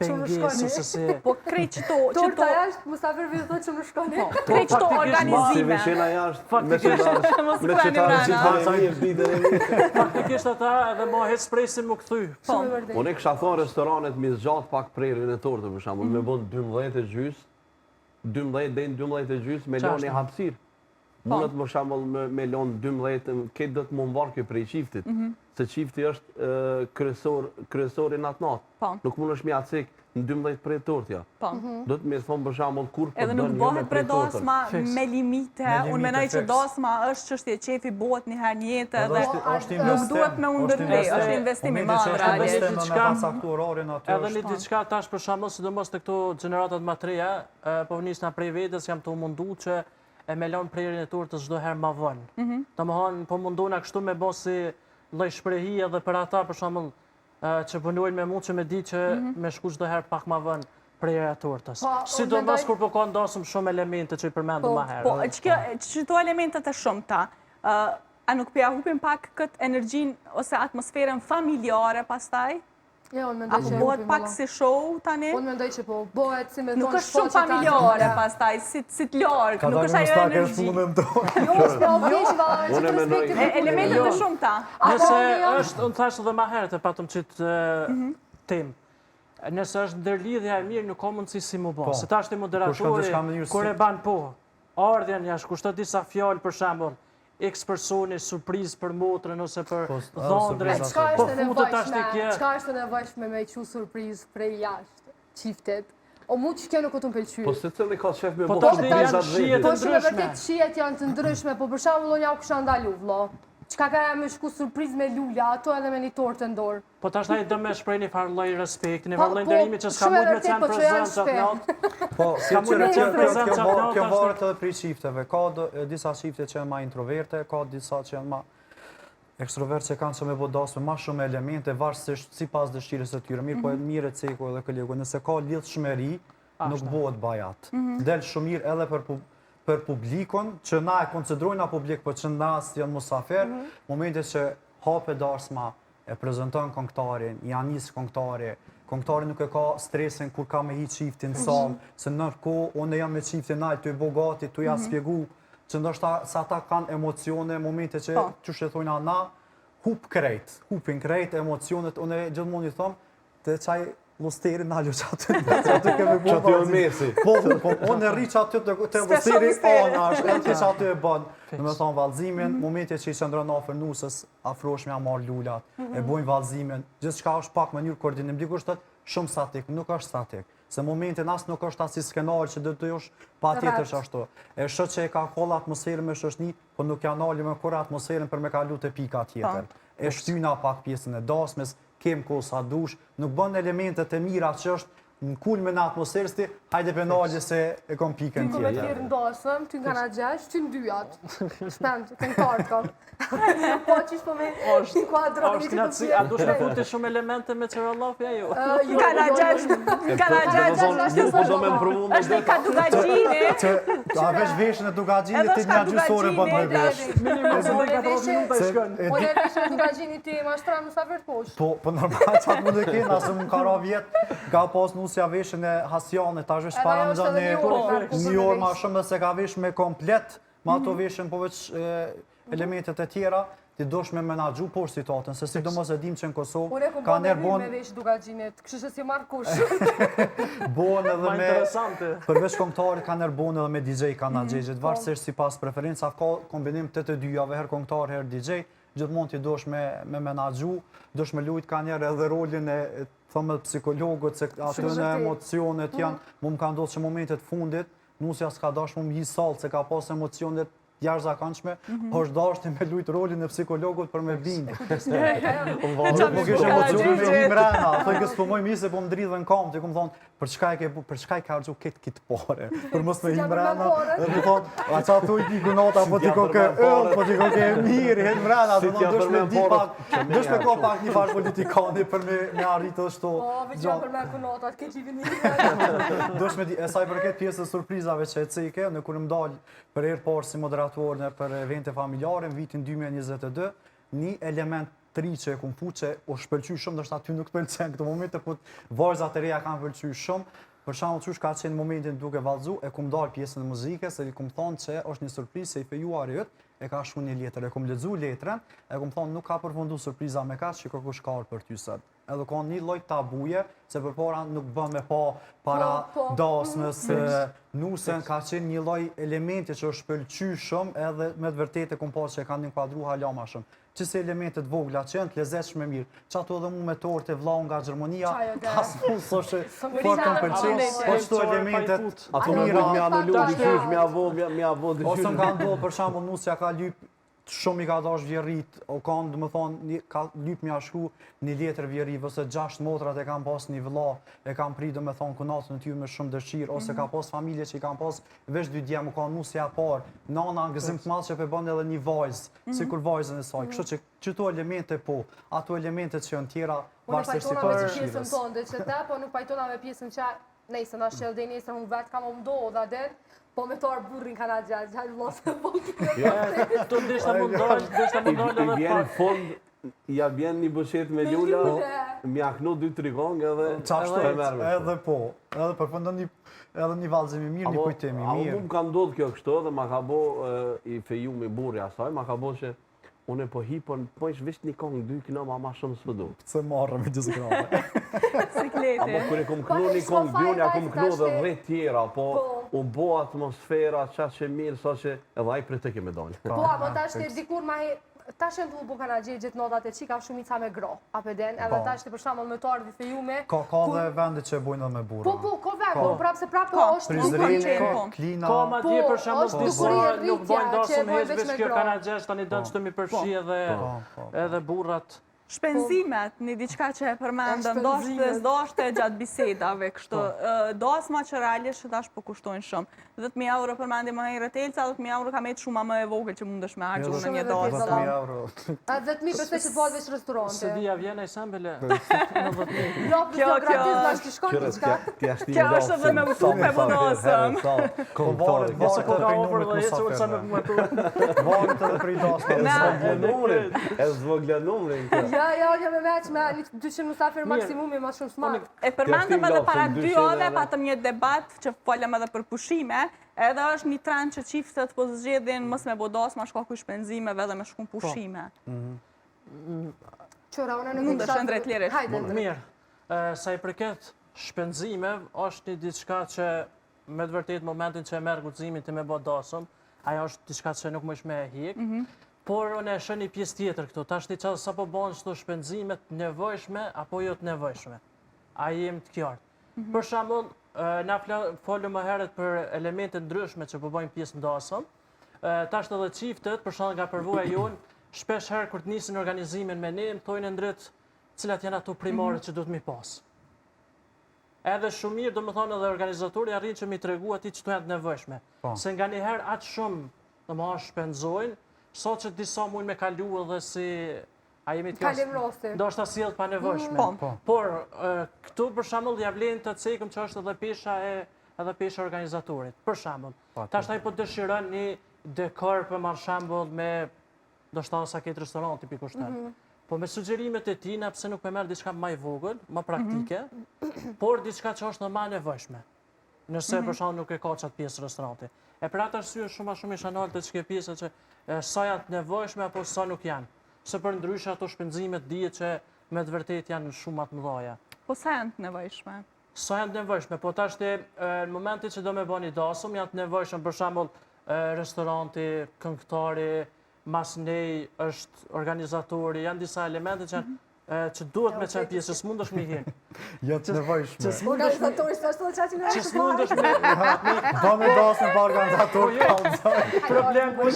pengesë ose si... Po krejt që to... Torta jashtë, musafirëve thotë që më shkoni. Krejt që to organizime. Si veçena jashtë, Faktikisht ata edhe ma hec presin më këthy. Unë e kësha thonë restoranet mi zgjatë pak prerjen e tortë, për shembull, me bën 12 e gjys, 12 deri në 12 e gjys me lënë hapësirë. Mundet për shembull me lënë 12, këtë do të më mbarë kjo prej qiftit, se qifti është kryesori natë. Nuk mund është mi atësik në 12 prej tortja. Do të me thonë për shembull kur po edhe nuk bëhet për dasma me limite, unë menoj që dasma është çështje qefi, bëhet një herë në jetë edhe nuk duhet me undërprej, është investim i madh realisht. Edhe një diçka tash për shembull, sidomos te këto gjeneratat më të reja, po nisna prej vetes, jam të mundu që e me lanë prerjen e tortës çdo herë ma vonë. Domethënë po mundona kështu me bë si lloj shprehie edhe për ata për shembull që punojnë me mua që me di që me shku çdo herë pak ma vonë prerja e tortës. Sidomos kur po ka ndosëm shumë elemente që i përmendëm më herë. Po, çto elementet e shumta, a nuk po ja hupim pak këtë energjinë ose atmosferën familjare pastaj? Apo bëhet pak si show tani? Unë mendoj që po, bëhet si me thonë... Nuk është shumë familjare pastaj, si të larkë, nuk është ajo energji. Jo, s'po vjesh valla, që të respekti... Elementet e shumta. Nëse është, unë thash edhe ma herët e patëm qitë tim. Nëse është ndërlidhja e mirë, nuk ka mundësi si mu bo. Se ta është i moderatori, kur e banë po, ardhjen jashtë, kushtot disa fjallë për shembull, X personi surprizë për motrën ose për dhondre. Po futët ashtë kje. Qka është të nevojshme me qu surprizë prej jashtë, qiftet? O mu që kjo nuk o të më pëlqyë. Po se cili ka shef me po bërë shijet të ndryshme. Po shumë e vërtet shijet janë të ndryshme, po për shembull unë ja u kësha ndalu, vlo. Qka ka me shku surprizë me lulja, ato edhe me një tortë ndorë. Po tash na i dëm me shprej një farë lloj respekti, një farë lloj nderimi që s'ka mujt me qenë prezent qatë natë. Po, kjo varet edhe prej shifteve. Ka disa shifte që janë ma introverte, ka disa që janë ma ekstrovert që kanë që me bodasme ma shumë elemente, varësisht si pas dëshirës e tyre. Mirë, po e mire ceko edhe kolegu, nëse ka lidhë shmeri, nuk bëhet bajat. Del shumë mirë edhe për publikon, që na e konsiderojna publik, po që na janë musafir, momente që hape darsma, e prezenton këngëtarin, janë njësë këngëtari nuk e ka stresin kur ka me hi qiftin salë, se nërko, unë jam me qiftin nalë, të i bogati, të ja spjegu, që ndoshta sa ta kanë emocione, momente që që shethojna na, hupin krejt, emocionet, unë e gjithmonë i thomë, të qaj lusteri në aljo që aty kemi bu mesi. Po, unë e rri që aty të lusteri anash, e që aty e bënë. Në me thonë valzimin, momentet që i qëndrën afer nusës, afrosh me amar lullat, e bojnë valzimin, gjithë qka është pak mënyrë koordinim, dikush të shumë statik, nuk është statik. Se momentin asë nuk është asi skenar që dhe të josh pa tjetër që ashtu. E shët që e ka kolla atmosferën me shoshni, po nuk janë ali me kore atmosferën për me kalu të pika tjetër. E shtyna pak pjesën e dasmes, kem kohë sa dush, nuk bën elementet e mira që është në kulmin e atmosferës ti, hajde penalje se e kom pikën Ty me të tjetër. thirë ndosëm, ty nga na gjesh, ty në dyjat. Shpend, këngëtarët kam. Po qish po me inkuadroni Është knatësi, a dush me futi shumë elemente me Qërallafja jo? Karagjash, Ju po do me mprovu me është ka Dugagjini. A vesh veshën e Dugagjinit ti një gjysore bën me vesh. Minimum se dhe 14 minuta i shkën. Po le veshën e Dugagjini ti mashtram në safer poshtë. Po normal çat mund të kenë, asë më ka ra vjet, ka pas nusja veshën e Hasjanit, tash vesh para më zonë një orë ma shumë dhe se ka vesh me komplet, ma ato veshën po veç elementet e tjera, ti dosh me menaxhu poshtë situatën, se sidomos e dim që në Kosovë Unë e kom ka bërë njerë me vesh Dugagjinit, kështu që si marrë kush. bon edhe Ma me interesante. përveç kombëtarit ka njerë bon edhe me DJ kanë xhexhet, varësisht sipas preferencave, ka kombinim të dyjave, herë kombëtar, herë DJ, gjithmonë ti dosh me menaxhu, dosh me lujt ka njerë edhe rolin e thëmë psikologët, se aty në emocionet janë, mu më ka ndodhë që momentet fundit, nusja s'ka dash mu më hi sallë, se ka pas emocionet jashtëzakonshme, është dashti me lujt rolin e psikologut për me bindë. Po kishë emocione me një mrena, thoi kësë po moj mirë se po më dridhë në kam, të kom thonë, për çka i ka argju kitë pare, për mos me i mrena, dhe më thonë, a qa thuj t'i kunota, po t'i koke ëllë, po t'i koke mirë, hetë mrena, dhe në dush me di pak, dush me ko pak një farë politikani për me arritë dhe shto. Po, veçan për me kunotat, ke që i vini. Dush me di, e saj përket pjesës surprizave që e cike, në kur më dalë për herë parë si moderator në për evente familjare, në vitin 2022, një element të ri që e kumë fu që o shpëlqy shumë, nështë aty nuk të pëlqen këto momente, po vajzat e reja kanë pëlqy shumë, për shembull çush ka qenë momentin duke vallëzu, e kumë dalë pjesën e muzikës, e i kumë thonë që është një surprizë se i fejuari yt e ka shkruar një letër, e kumë lexuar letrën, e kumë thonë nuk ka përfundu surpriza me kaq, që kush ka për ty sot. Edhe ka një lloj tabuje, se përpara nuk bën me pa para dasmës, nusën ka qenë një lloj elementi që është pëlqy shumë, edhe me të vërtetë kumë pas që kanë inkuadru hala më shumë. Qëse elementet vogla që janë të lezetshme mirë. Çato edhe mu me tortë vllau nga Gjermania, pas mos është fort të pëlqen, po çto elementet ato më duhet me anulu dyshysh, me avo dyshysh. Ose ka ndodhur për shembull nusja ka lyp shumë i ka dash vjerrit, o kanë domethënë ka lyp mja shku një letër vjerri, ose 6 motrat e kanë pas një vëlla, e kanë prit domethënë kunatën e tyre me shumë dëshirë, ose ka pas familje që i kanë pas veç 2 djem, ka nusja e parë, nana gëzim të madh që pe bën edhe një vajzë, sikur vajzën e saj. Kështu që çto elemente po, ato elementet që janë tjera varësisht si për pjesën tonë që ta, po nuk pajtona me pjesën që nejse na shëll dhe nesër unë vetë kam mdo dhe den, po me torë burrin ka na gjallë vlasë po Tu ndeshta mundosh edhe I vjen fond, ja vjen një bëshet me lula, mjaknu 2-3 kongë edhe qashtu e merë me edhe po, edhe përfundon edhe një vallëzim i mirë, një kujtim i mirë. Mu më ka ndodhë kjo kështu dhe ma ka bo i feju me burri asaj, ma ka bo që unë e po hipon, po ish visht një kongë 2 kino ma shumë s'pëdu. Se marrë me gjithë grave. Sikleti. Apo kër e kom kënu një kongë 2, unë ja kom kënu dhe rreth tjera, po unë bo atmosfera qatë që mirë, sa që edhe aj për të keme dalë. Po, mo tash të dikur ma tash e ndu bu kana gjithë notat e qika shumica me gro, apeden, edhe tash të për shembull me torë dhe fejume. Ka dhe vende që bojnë edhe me burra. Po, ka vende, prapë se prapë është Prizren, Klina. Ka ma dje për shembull disa nuk bojnë dasëm që hez veç kjo kana gjesh tani dënë që të mi përfshi edhe burrat. Shpenzimet, një diçka që e përmendëm, ndoshte gjatë bisedave, kështu, dasma që realisht që tash po kushtojnë shumë. 10.000 euro përmendim më herët Elca, 10.000 euro ka me të shumë më e vogël që mundesh me harxhu në një dasmë. 10.000 euro. A 10.000 përse që të bëhet veç restorante. Se dia vjen ai sambele. Jo, kjo gratis lash të shkon diçka. Kjo është edhe me utup e bonusëm. Ose ko ka over dhe ecë ulsa me më tu. Varet edhe për i dasma. E zvogla numrin. Ja, me veç me 200 musafir maksimumi ma shumë smart. E përmendëm edhe para 2 ove, patëm një debat që folëm edhe për pushime, edhe është një trend që çiftet po zgjedhin mos me bodas, ma shkaku shpenzimeve dhe me shkun pushime. Qora, unë nuk Mund është ndrejt lirisht. Hajde, Mirë, sa i përket shpenzime, është një diçka që me të vërtet momentin që e merë guximin të me bo dasëm, ajo është diçka që nuk më është me hik, por unë e shë një pjesë tjetër këtu, ta shti qatë sa po banë qëto shpenzimet nevojshme apo jo të nevojshme. A jem të kjartë. Për shembull, na folëm më herët për elementet ndryshme që po bëjmë pjesë ndasëm, ta shtë edhe qiftet, për shembull nga përvoja jonë, shpesh herë kur të nisin organizimin me ne, më thojnë ndrët cilat janë ato primare që duhet mi pas. Edhe shumë mirë, do më thonë edhe organizatori arrin që mi tregu ati që të jetë nevojshme. Se nga njëherë atë shumë, do më ashtë shpenzojnë, sot që disa mujnë me kalu edhe si... A jemi të Kalim rosti. Do është asjellë pa nevojshme. Por, këtu për shembull ja vlen të cekëm që është edhe pesha organizatorit. Për shembull, tash ai po dëshiron një dekor për shembull me do shta sa këtë restoranti për kushtet. Po me sugjerimet e tina, pse nuk me merë diçka më vogël, më praktike, por diçka që është në ma nevojshme. Nëse për shembull nuk e ka qatë pjesë restoranti. E për atë arsye shumë i shanal të çka pjesa që sa janë të nevojshme apo sa nuk janë. Se për ndryshe ato shpenzimet dihet që me të vërtet janë shumë më të mëdha. Po sa janë të nevojshme? Sa janë të nevojshme, po tash në momentin që do me bëni dasëm, janë të nevojshme për shembull restoranti, këngëtari, mas nej është organizatori, janë disa elemente që duhet me qenë pjesë, së mund është mi hinë. Jo të nevojshme. Organizatori së ashtu dhe qatë në Që së mund është mi Bëmi dasën pa organizator kalëzaj. problem për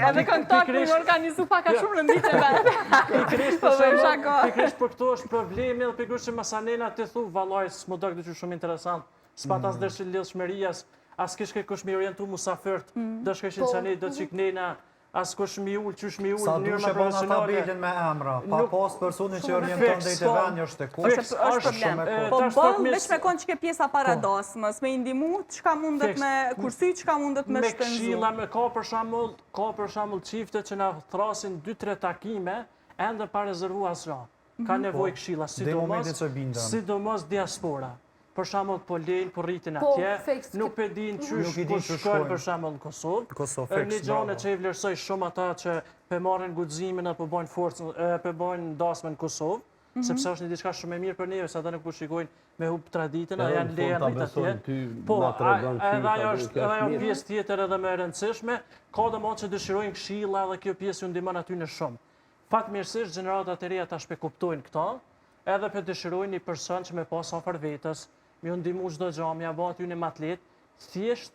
Edhe këngëtar për organizu pak a shumë rëndit e vetë. Pikrisht për këto është problemi edhe pikrisht që masanena të thu vallaj s'më dok të që shumë interesant. S'pat as dërshë lidhshmërias, as kishke kush mi orientu musafërt, dëshke qenë do çiknena. As kush mi ullë, qysh mi ullë, Sa në njërë dushe më bëna profesionale. tabelin me emra, pa pas personin që orienton dhe i të venjë është e kush. është problem. Po bëllë, veç me konë që ke pjesa para dasmës, me indimu, qka mundet me kursy, qka mundet me shpenzu. Me këshilla, ka për shembull çifte që na thrasin 2-3 takime, ende pa rezervu asgjë. Ka nevojë këshilla, sidomos diaspora. Për shembull po lejnë, po rritin atje, nuk e din qysh kush shkojnë për shembull në Kosovë. Një gjone që i vlerësoj shumë ata që pe marrin guximin apo bëjnë forcë, pe bëjnë dasme në Kosovë, sepse është një diçka shumë e mirë për neve, se ata nuk po shikojnë me hub traditën, a janë lejen rrit atje. Po, edhe ajo është pjesë tjetër edhe më e rëndësishme, ka domosdoshmë që dëshirojnë këshilla dhe kjo pjesë ju ndihmon aty në shumë. Fatmirësisht gjeneratat e reja tash pe kuptojnë këto, edhe pe dëshirojnë një person që me pas afër vetës, mi unë dimu çdo gjë, mi apo aty në matlet, thjesht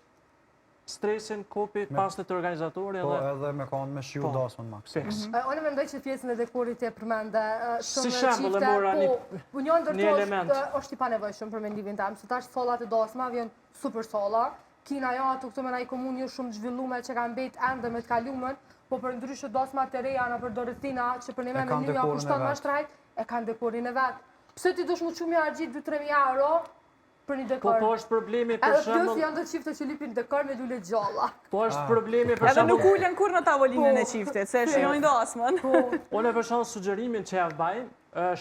stresin, kopi, pastet të organizatori Po edhe me kanë me shiu dasmën maks. Unë mendoj që pjesën e dekorit e përmende Si shembull e mora një element. është i panevojshëm për mendimin tim, se tash sallat e dasmave janë super salla. Kina ato këtu me një komunë shumë zhvillume që kanë mbet ende me të kalumen, po për ndryshe dasmat e reja në për Dorothina që për një me një kushton më shtrajt, e kanë dekorin e vet. Pse ti dush më çumi argjit 2-3 euro për një dekor. Po është problemi për shembull. Edhe janë të çifte që lipin dekor me lule gjalla. Po është problemi për Edhe shembull. nuk ulen kur në tavolinën e çiftit, se shijojnë dasmën. Unë për shembull sugjerimin që ja baj,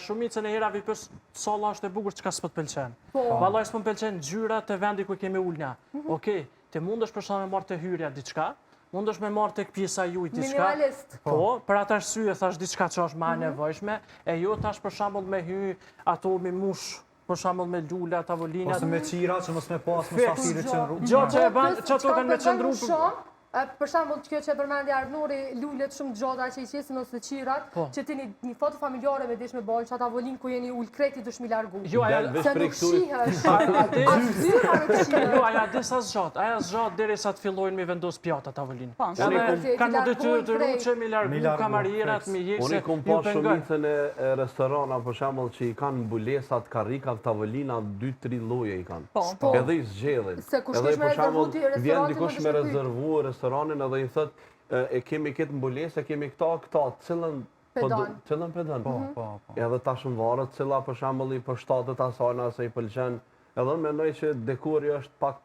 shumicën e herave pës salla është e bukur çka s'po të pëlqen. Vallai s'po më pëlqen ngjyrat e vendit ku kemi ulna. Okej, ti mundesh për shembull marr te hyrja diçka, mundesh me marr tek pjesa juaj diçka. Minimalist. Po, për atë arsye thash diçka që është më e nevojshme, e jo tash për shembull me hy ato me mush, për shembull me lula, tavolinat. Ose me qira që mos me pas mësafirit që në rrugë. Gjo që e ban, që ato kanë me qëndru. Për shembull, kjo që përmendi Arnori, lulet shumë gjata që i qesin ose qirat, që ti një foto familjare me desh me bojnë, që tavolinë ku jeni ullë kreti dush mi largu. Jo, aja nuk shihesh. aja disa zxat, aja zxat deri sa të fillojnë mi vendos pjata tavolinë. Kanë më detyrë të ruqe, mi largu kamarierat, mi jekse. Unë i kom pa shumicën e restorana, për shembull, që i kanë mbulesat, karrikat, tavolinat, 2-3 lloje i kanë. Edhe i zgjedhin. Edhe për shembull, vjen dikush me rezervu restoranin edhe i thot e kemi këtë mbulesë, e kemi këta, cilën pedon. Edhe tash më varet cila për shembull i përshtatet asajna se i pëlqen. Edhe unë mendoj që dekori është pak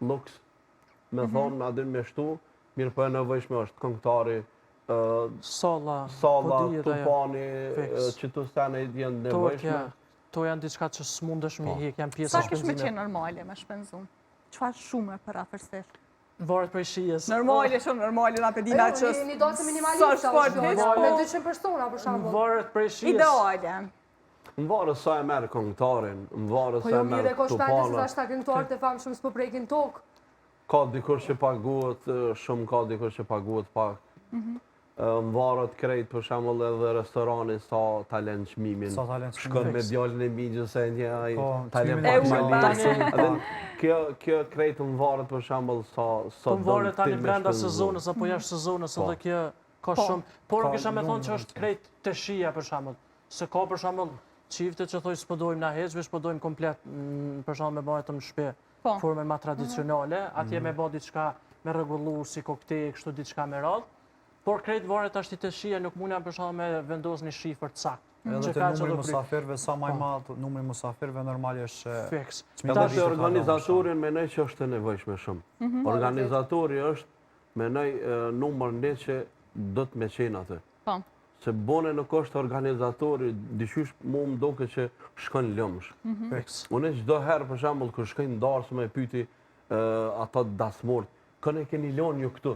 luks, me thonë aty me shtu, mirë po e nevojshme është këngëtari, salla, tupani, që tu stane janë nevojshme. To janë diçka që s'mundesh mi hek, janë pjesë Sa kish me qenë normale me shpenzum? Çfarë shumë për afërsisht? Varet prej shijes. Normale, shumë normale, na pedina që një dosë minimalista, me 200 persona për shembull. Varet prej shijes. Ideale. Më varë sa e merë këngëtarin, më varë sa e merë Po jo mire, ko shpendis tupana. se ashta këngëtarët e famë shumë s'po prekin tokë. Ka dikur që paguhet shumë, ka dikur që paguhet pak. Më varët krejt për shembull edhe restorani sa talent çmimin. Shkon me djalin e migjës e një talent pak malin. Kjo krejt më varët për shembull sa Po më varet tani brenda sezonës apo jashtë sezonës edhe kjo ka shumë. Por kisha me thonë që është krejt të shija për shembull. Se ka për shembull Çiftet që thoj s'po dojmë na heq, veç po dojmë komplet, për shembull me bëhet në shtëpi, Po. formën ma tradicionale, atje me bë diçka me rregullu si koktejl, kështu diçka me radhë. Por krejt varet tash të shija nuk mundja për shembull me vendos një shifër të saktë. Edhe të numri musafirëve sa më i madh, numri musafirëve normal është Fiks. Edhe që organizatorin menoj që është e nevojshme shumë. Organizatori është menoj numër një që do të me qenë atë. Po. Se bone nuk është organizatori, dyshysh mu më doke që shkën lëmsh. Unë çdo herë për shembull kur shkoj ndarës me pyeti ato dasmort, kënë e keni lënë ju këtu.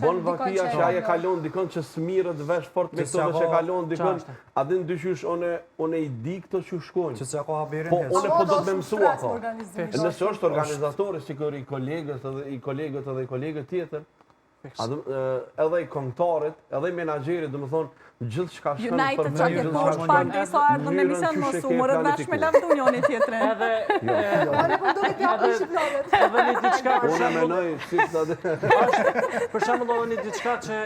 Bon vakia që aje kalon dikon që smirët vesh fort me këto që kalon dikon, a din dyshysh unë i di këto që shkojnë. Që ka haberin Po unë po do të më mësua po. Nëse Nëse është organizatori, sikur i kolegët edhe i kolegët tjetër, edhe i këngëtarit, edhe i menaxherit, do të thonë gjithë shka shkën United që ke poshtë pak dhe sa ardhën në emision mosu, më rëdhash me lavdu njoni tjetëre. Edhe një diçka për Unë shembull, menoj si të për shembull edhe një diçka që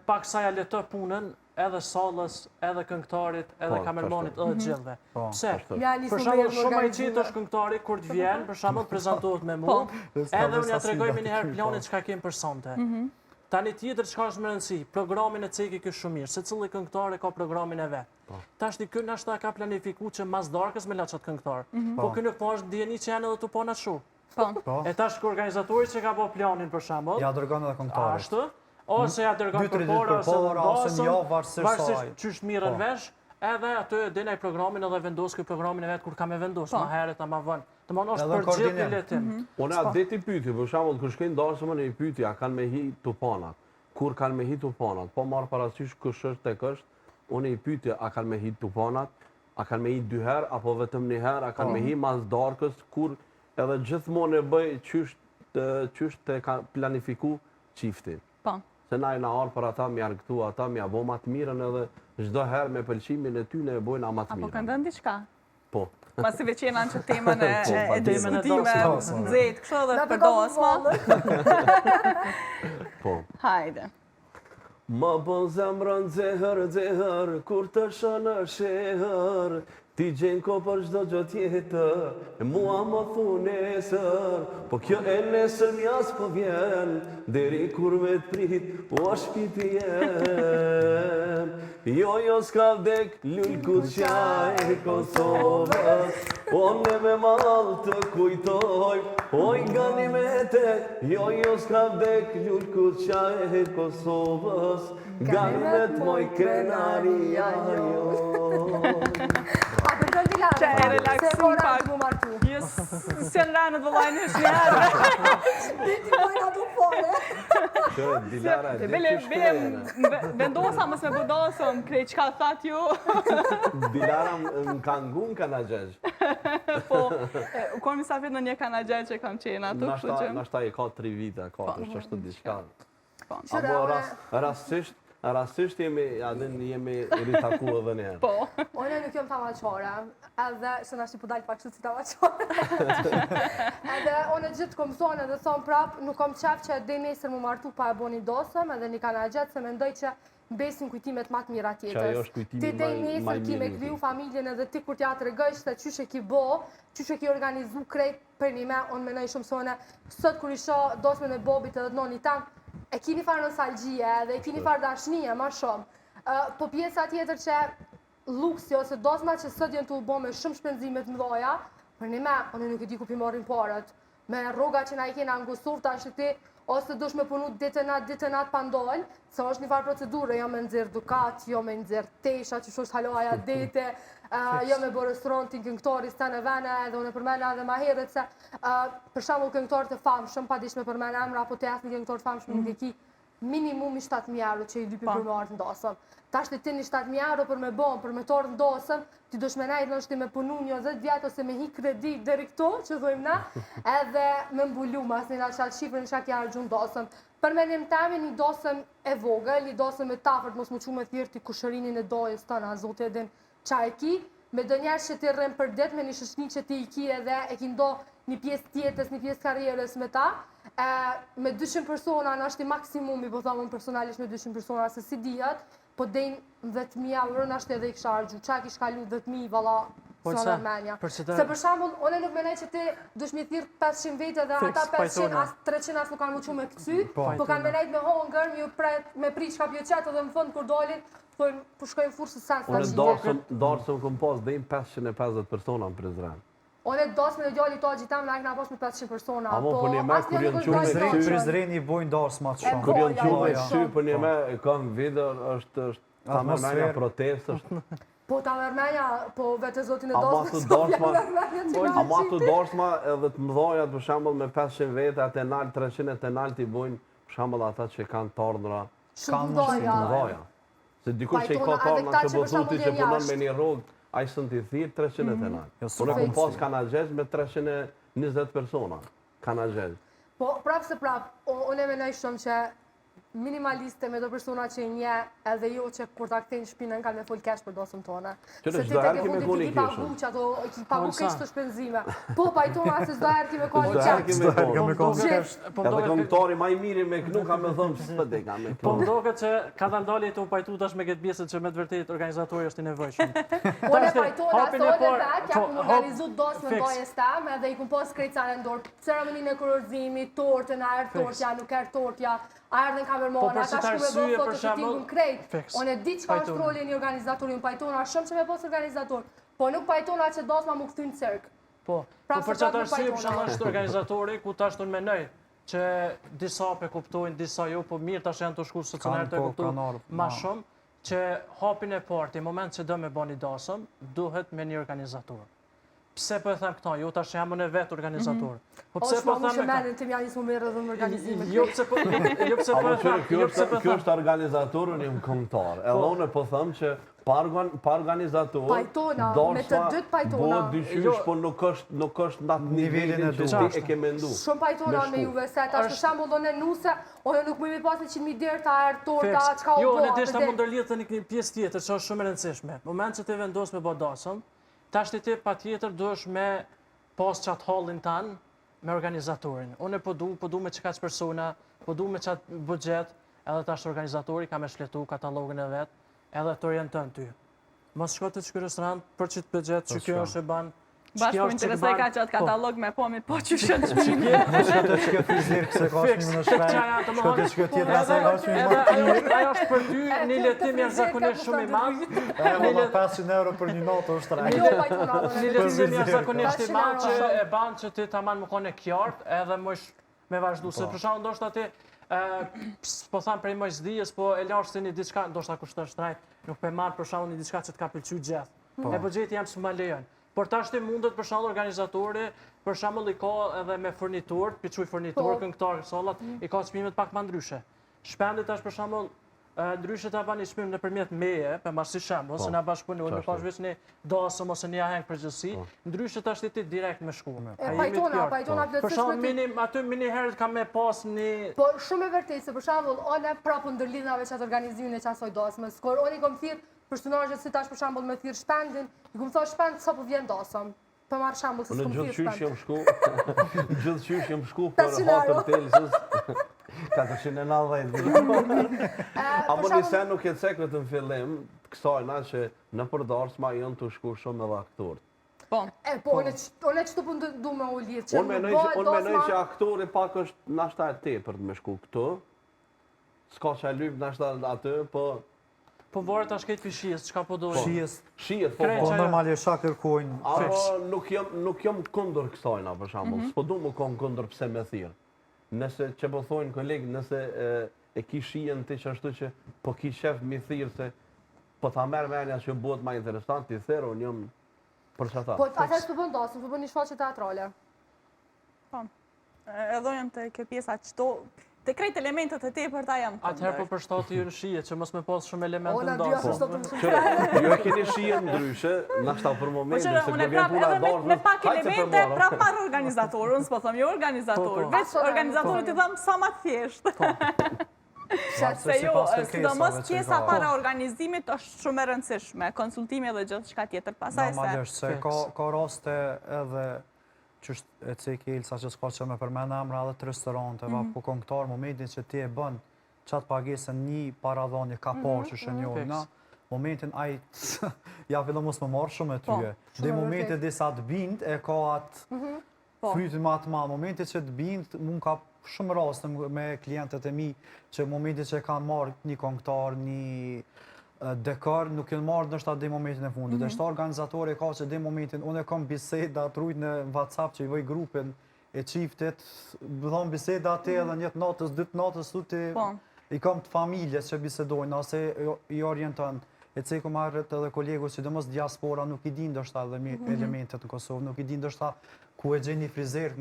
pak sa ja leto punën edhe sallës, edhe këngëtarit, edhe kamermanit, edhe gjithëve. Pse? Për shembull, shumë ai qitë është këngëtari kur të vjen, për shembull prezantohet me mua, edhe unë ja tregoj me një herë planin çka kem për sonte. Tani tjetër çka është më rëndësi, programin e ceki kjo shumë mirë, secili këngëtar ka programin e vet. Tash ky nashta ka planifikuar që mas darkës me laçat këngëtar. Po ky nuk po është ndjeni që janë edhe tu po na shu. E tash ku organizatori që ka bë planin për shembull, ja dërgon edhe këngëtarit. Ashtu, ose ja dërgon për porë ose në javë varësisht saj. Çysh mirën vesh, edhe aty denaj programin edhe vendos ky programin e vet kur ka me vendos, më herët ama vën. Domthonë është për gjithë një letim. Unë atë deti pyeti, për shembull kur shkojnë ndarëse më në pyeti, a kanë me hi tupanat? Kur kanë me hi tupanat? Po marr parasysh kush është tek është, unë i pyeti a kanë me hi tupanat, a kanë me hi 2 herë apo vetëm 1 herë, a kanë me hi mas darkës, kur edhe gjithmonë e bëj qysh të ka planifiku çiftin. Po. Se na e na arë për ata, mi argëtu ata, mi abo ma të mirën edhe çdo herë me pëlqimin e tyne e bojnë ama të mirën. Apo këndën diçka? Po. Masi veçena që temën e temën e diskutime, dasmës. nxehtë, kështu edhe për dasma. Po. Hajde. Ma bën zemrën zehër, kur të shënë shehër, ti gjenë ko për çdo gjë tjetër, e mua më thunë nesër, po kjo e nesër mjas po vjen, deri kur me t'prit, o shpiti jem. Jo s'ka vdek lullku qaj Kosovës, o neve malë të kujdoj, oj gani me te, jo s'ka vdek lullku qaj Kosovës, gani me t'moj krenaria jo. Që e relaxum pak. Se në ranë të vëllajnë është një herë. Dilara, Bile vendosa mësë me budosëm, krej qka thatë ju. Dilara më kanë ngun kana gjesh. Po, kur misafir në një kana gjesh që kam qenë ato, kështu që... Nashta e ka 3 vite, 4, që është të diçka. Po. Rastisht jemi ritaku edhe njerë. Po. Unë nuk jam tavaqore, edhe se nashti po dalë pak shumë si tavaqore. Edhe unë gjithë kom thonë edhe thonë prapë, nuk kom qef që dhe nesër më martu pa e bo një dosëm, edhe një kana gjetë se mendoj që besin kujtimet ma të mira tjetës. Që ajo është kujtimi ti dhe nesër ki me kriju familjen edhe ti kur t'ja të regësh se qyshe ki bo, qyshe ki organizu krejt për një me, unë menoj shumë sone, sot kur isho dosme në bobit edhe të noni tam, e kini farë nostalgjie dhe e kini farë dashnije ma shumë. Po pjesa tjetër që luksi ose dosma që sot jenë të u bo me shumë shpenzimet mdoja, për një me, unë nuk e di ku pi morin parët, me rroga që na i kena në Kosovë tash ti, ose dush me punu ditë nat pa ndollë, se është një farë procedurë, jo me nëzirë dukat, jo me nëzirë tesha, që është haloja dete, jo me bërë restorantin këngëtori së të në vene, edhe unë e përmena edhe ma herët se, për shambull këngëtorët e famshëm, pa dish me përmena emra, apo të jasë një këngëtorët famshëm nuk e ki, minimumi 7.000 euro që i dypi për më artë ndosëm. Ta shtë ti një 7.000 euro për me bon, për me torë ndosëm, ti do shmenajt në është me punu një 10 vjetë ose me hi kredi deri këto, që dhojmë na, edhe me mbullu mas një qatë shifrë në shak jarë gjunë dosëm. Për menim temi një dosëm e vogël, një dosëm e tafërt, mos më qume thirë t'i kushërinin e dojës të në azote edhe në qa e ki, me do njerë që ti rrem për det, me një shëshni që ti i ki edhe e ki ndo një pjesë tjetës, një pjesë karrierës me ta, me 200 persona, në është i maksimumi, po thamon personalisht me 200 persona, se si dijat, po dejnë 10.000 euro, në ashtë edhe i kësha argju, qa kish kalu 10.000 valla, së në Armenja. Se për shambull, one nuk menaj që ti dush mi thirë 500 vete dhe ata 500, as 300 as nuk kanë muqu me këcy, po kanë menajt me hongër, me pri qka pjo qetë dhe më fund kur dolin, thojnë, po shkojnë furë së sens. Unë darësëm këm pas dhe 550 persona në Prizren. One dasme dhe djalli ta gjitam, na e këna pas me 500 persona. Amo, për një me, kur janë qume Prizreni bojnë darës ma të shumë. Kur janë qume kësy, për një me, e kam video, është ta mërmenja protest, është... Po ta mërmenja, po vete zotin e dasme, Ama të darsma edhe të mdojat, për shambull, me 500 vete, atë e nalë, 300 e të nalë t'i bojnë, për shambull, ata që kanë të ardhra, shumë mdoja. Se dikur që i ka të ardhra që bëthuti që punon me një rogë, a i sën t'i thirë 300 e të nalë. Unë e kom pas kanagjes me 320 persona, kanagjes. Po, prapë se prapë, unë e menoj shumë që minimaliste me do persona që i nje edhe jo që kur ta këtejnë shpinën kanë me full cash për dosëm tonë. Se ti të ke fundi ti pagu që ato ki pagu kështë të shpenzime. Po, pajtona se s'do herë ki me koni qash. Edhe këngëtari ma i miri me kënu ka me dhëmë që s'pët e ka me kënu. Po mdoke që ka dalë të u pajtu tash me këtë bjesët që me të vërtet organizatori është i nevojshëm. Unë e pajtona sot e vetë, ja ku organizu dosë me dojës tem edhe i ku pos krejtësane ndorë. Ceremonin e kurorëzimi, tortën, a erë tortja, nuk erë tortja, a erdhen kamermona, ata shku me bëhë foto që tingun krejt. Unë e di qka është roli një organizatori, unë pajtona shumë që me posë organizator, po nuk pajtona që dasma mu këthy në cirk. Po për që të arsye për shumë është organizatori, ku ta është të menoj, që disa pe kuptojnë, disa jo, po mirë tash janë të shku së cënërë të kuptojnë ma shumë, që hapin e parti, në moment që do me bani dasëm, duhet me një organizator. Pse po e them këta, jo tash jam unë vetë organizator. Po pse po them këta? Menin tim janë ismu merë dhe më organizime. Jo pse po e them. Kjo është organizatorën i më këngëtar. Edhe unë po them që pa organizator, pajtona, me të dytë pajtona. Bo dyshysh, po nuk është në atë nivelin që ti e ke mendu. Shumë pajtona me juve, se tash për shambull do në nuse, ojo nuk më i pasi 100.000 dirë ta erë torta, qka o Jo, bo. në deshta më ndërlidhë të një pjesë tjetër, që është shumë e rëndësishme. Moment që ti vendos me bodasëm, tash ti pa tjetër duhesh me pas qatë hallin tanë me organizatorin. Unë po du me qëka që persona, po du me qatë budget, edhe tash organizatori ka me shletu katalogën e vetë, edhe të orientën ty. Mos shko të qëkë restorant për qëtë budget që kjo është e banë. Bashkë po interesoj ka qatë katalog me po që shënë qmimi. Shko të qëke frizirë këse ka shmi më në shpejt, shko të qëke tjetë nëse ka shmi më të ajo është për ty, një letim janë zakonisht shumë i madhë. E më 500 euro për një notë është rajtë. Një letim janë zakonisht i madhë që e banë që ti ta manë më kone kjartë edhe më me vazhdu. Se për shumë ndoshta ti, po thamë prej mojës dhijës, po e lashtë të një diçka, ndoshta kushtë është rajtë, nuk pe marë për shumë një diçka që të ka pëlqy gjithë. E bugjeti jam së më lejon. Por tash ti mundet për shembull organizatori, për shembull i ka edhe me furnitur, piçuj furnitur, këngëtar, sallat, i ka çmimet pak më ndryshe. Shpendi tash për shembull ndryshe ta bani çmim nëpërmjet meje, për marrësi shembull, se na bashkëpunojmë, nuk ka vetëm një dasëm ose një aheng përgjithësi, ndryshe tash ti direkt me shku. Pajtona plotësisht. Për shembull aty mini herët ka me pas një. Po shumë e vërtetë se për shembull ona prapë ndërlidhave çat organizimin e çasoj dasmës. Kur oni kom thirr personazhet si tash për shembull me thirr shpendin, i kum thosh shpend sa po vjen dasëm. Për marrë shambull se s'kom thirr shpend. Gjithë qysh jam shku për hatër Telsës. 490. Apo nise nuk e cekët në fillim, kësajna që në përdarsma janë të shku shumë edhe aktorët. Po. Po, one që të pëndu du me u lidhë. Unë menoj që aktori pak është nashta e tepër me shku këtu. Ska që e lypë nashta aty, po... Po varet tash këtë fishjes, çka po do. Shihet, po normalisht kërkojnë. Apo nuk jam kundër kësajna për shembull. S'po du më kon kundër pse me thirr. Nëse që po thonë kolegë, nëse e ki shihen ti që ashtu që po ki shef mi thirr se po ta merr menja që bëhet më interesant ti thirr, unë jam për çfarë. Po atë s'po bën dasëm, po bën një shfaqje teatrale. Po. Edhe jam te kjo pjesa çto të krejt elementet e tepërta jam. Atëherë po përshtatë ju në shije, që mos me pas shumë elemente në ndasëm. Ju e keni shije ndryshe, nashta për momentin se do vjen puna e dorës. Me pak elemente prapë marr organizatorun, s'po them jo organizator, veç organizatorit i dëm sa më thjesht. Se jo, sidomos pjesa para organizimit është shumë e rëndësishme, konsultimi dhe gjithçka tjetër pasaj se. Normalisht se ka raste edhe që e cek Elsa që s'ka që me përmend emra edhe të restoranteve, po këngëtar momentin që ti e bën qatë pagesën një paradhanje ka parë që shënjohë na, momentin ai ja fillon mos më marrë shumë e tyje. Dhe momentin disa të bind e ka atë frytin më atë malë. Momentin që të bind, mund ka shumë raste me klientët e mi, që momentin që kanë marrë një këngëtar, një dekor, nuk e marrë nështë atë dhe momentin e fundit. Dhe shta organizatori ka që dhe momentin, unë e kam biseda të rujt në WhatsApp që i vëj grupin e qiftet, bëdhon biseda atë edhe njëtë natës, dytë natës, i kam të familjes që bisedojnë, ose i orienton. E që ku marrët edhe kolegu që dhe mos diaspora nuk i din dështë edhe elementet në Kosovë, nuk i din dështë ku e gjenë një frizer,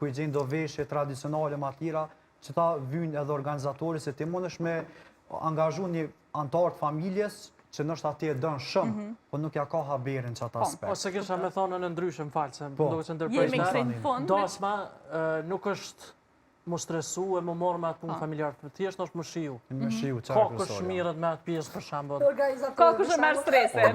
ku e gjenë do veshje tradicionale ma tira, që ta vynë edhe organizatori, se ti mund është me angazhu një antartë familjes, që nështë ati e dënë shumë, po nuk ja ka haberin që atë aspekt. Ose kisha me thonë në ndryshme, më falë, se duke që Jemi ndërprejta, në fund. dasma nuk është më stresu e më morë me atë punë familjarë, thjesht është më shiu. Më shiu, Ka kësh mirët me atë pjesë për shambët. Ka kush e merë strese.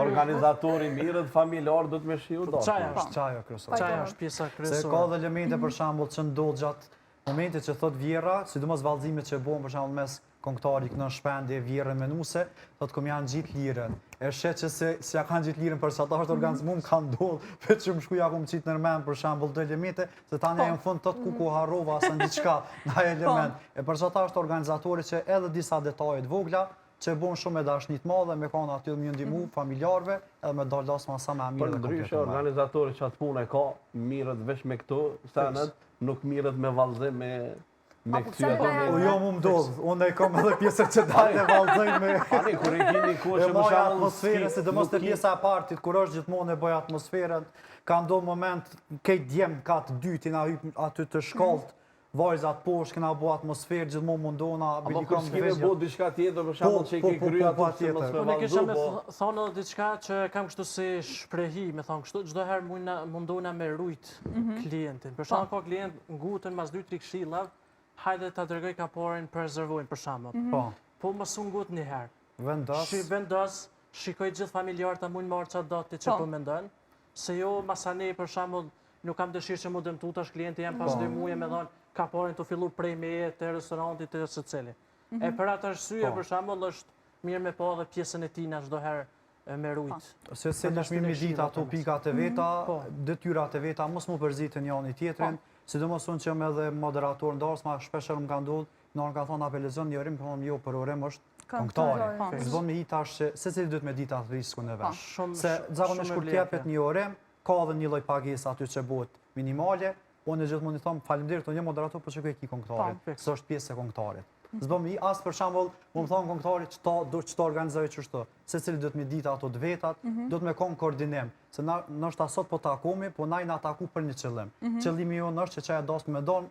Organizatori mirët, familjar, do të me shiu do. Qaja kryesore. Qaja është pjesa Se kryesore. ka dhe elemente për shembull që ndodh gjatë momentit që thot vjera, sidomos vallëzimet që bëhen për shembull mes kongëtarit në shpendje vjerën menuse, thot kom janë gjithë lirën. E shet që se ja kanë gjithë lirën për sa ta është organizmum kanë ndodh, vetë që më shkuja kom qitë nërmen për shembull do elemente, se tani e në fund thot ku harrova asë në diçka në element. E për sa ta është organizatori që edhe disa detajet vogla, që bon shumë me dashnit madhe, me kanë aty më ndihmu familjarëve, edhe me dalë dasma sa më mirë. Për ndryshe, organizatori që atë punë e ka, mirët veç me këto, senet, nuk mirët me vallëzim me këtyja të O jo mu mdodh, unë e kam edhe pjesët që dalë e vallëzoj me... Ani, kur e kini ku E që më moj shamull... atmosferën, se dëmos të pjesa e partit, kur është gjithmonë e bëj atmosferën, ka ndonë moment, kejt djem ka të dytin aty të shkollt, vajzat poshtë, këna bo atmosferë, gjithmonë mundona, Apo kur s'kime bo diçka tjetër, për shamull që i ke krya të që mos me Unë kisha me vallëzu, thonë edhe diçka që kam kështu si shprehi, me thonë kështu, çdo herë mundona me rujt klientin. Për shembull, ka klient ngutën mas 2-3 këshillav, hajde ta dërgoj kaporin prezervojnë për shembull. Po mos u ngut një herë. Vendos, shikoj gjithë familjarët ta mund marrë çfarë do ti që po mendon, se jo masane për shembull nuk kam dëshirë që mu dëmtutash klienti jam pas 2 muaj me thonë kaporin të fillu prej meje të restorantit të së cili. E për atë arsye për shembull është mirë me po edhe pjesën e tina çdo herë me rujt. Se është mirë me ditë ato pikat e veta, detyrat e veta, mos mu përzitë njëri tjetrin, sidomos unë që jam edhe moderator ndarësma, shpeshherë më ka ndodhur, nërë ka thonë apelizon një orim, thonë jo për orim është këngëtari. Zvon me hitë ashtë që secili duhet me ditë atë riskun e vesh. Se zakonisht kur t'jepet një orim, ka edhe një lloj pagesa aty që bëhet minimale, unë gjithmonë i them faleminderit, unë jam moderator, por çka e ki këngëtarit, se është pjesë e këngëtarit. S'bëm i as për shembull, më thon këngëtarit ç'ta organizoj ç'është. Secili duhet me ditë ato të vetat, duhet me kon koordinim, se ndoshta sot po takomi, po na taku për një qëllim. Qëllimi jonë është që çaja dasmë me don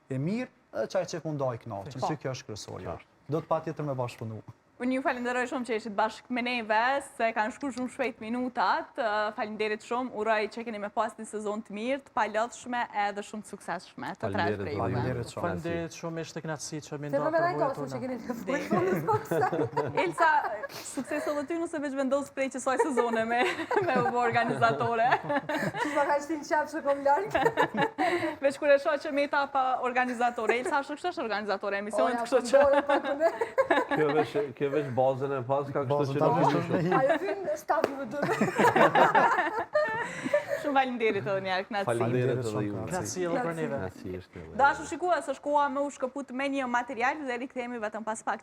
e mirë, edhe çaja që mundoj kënaqem, se kjo është kryesorja. Do të patjetër me bashkëpunu. Unë ju falenderoj shumë që ishit bashkë me neve, se kanë shku shumë shpejt minutat. Falenderit shumë, uroj që keni me pas një sezon të mirë, të palodhshme edhe shumë të suksesshme. Të tresh prej juve. Falenderit shumë, ishte kënaqësi që më Se ndonë përveç për kosëm që keni në Elsa, sukses edhe ty nëse veç vendos prej qësoj sezone me u organizatore. Që ma ka shtin qepë që kom larkë. Veç kur e shoh që meta pa organizatore. Elsa është organizatore e emisionit, kështu që... Kjo veç bazën e pas, ka kështu që nuk është shumë. Ajo vynë stafi më dërë. Shumë falenderit edhe njerë, knatësi. Falenderit edhe ju. Knatësi edhe për neve. Knatësi është edhe. Dashu shikues, është koha me u shkëput me një material dhe rikthehemi vetëm pas pak.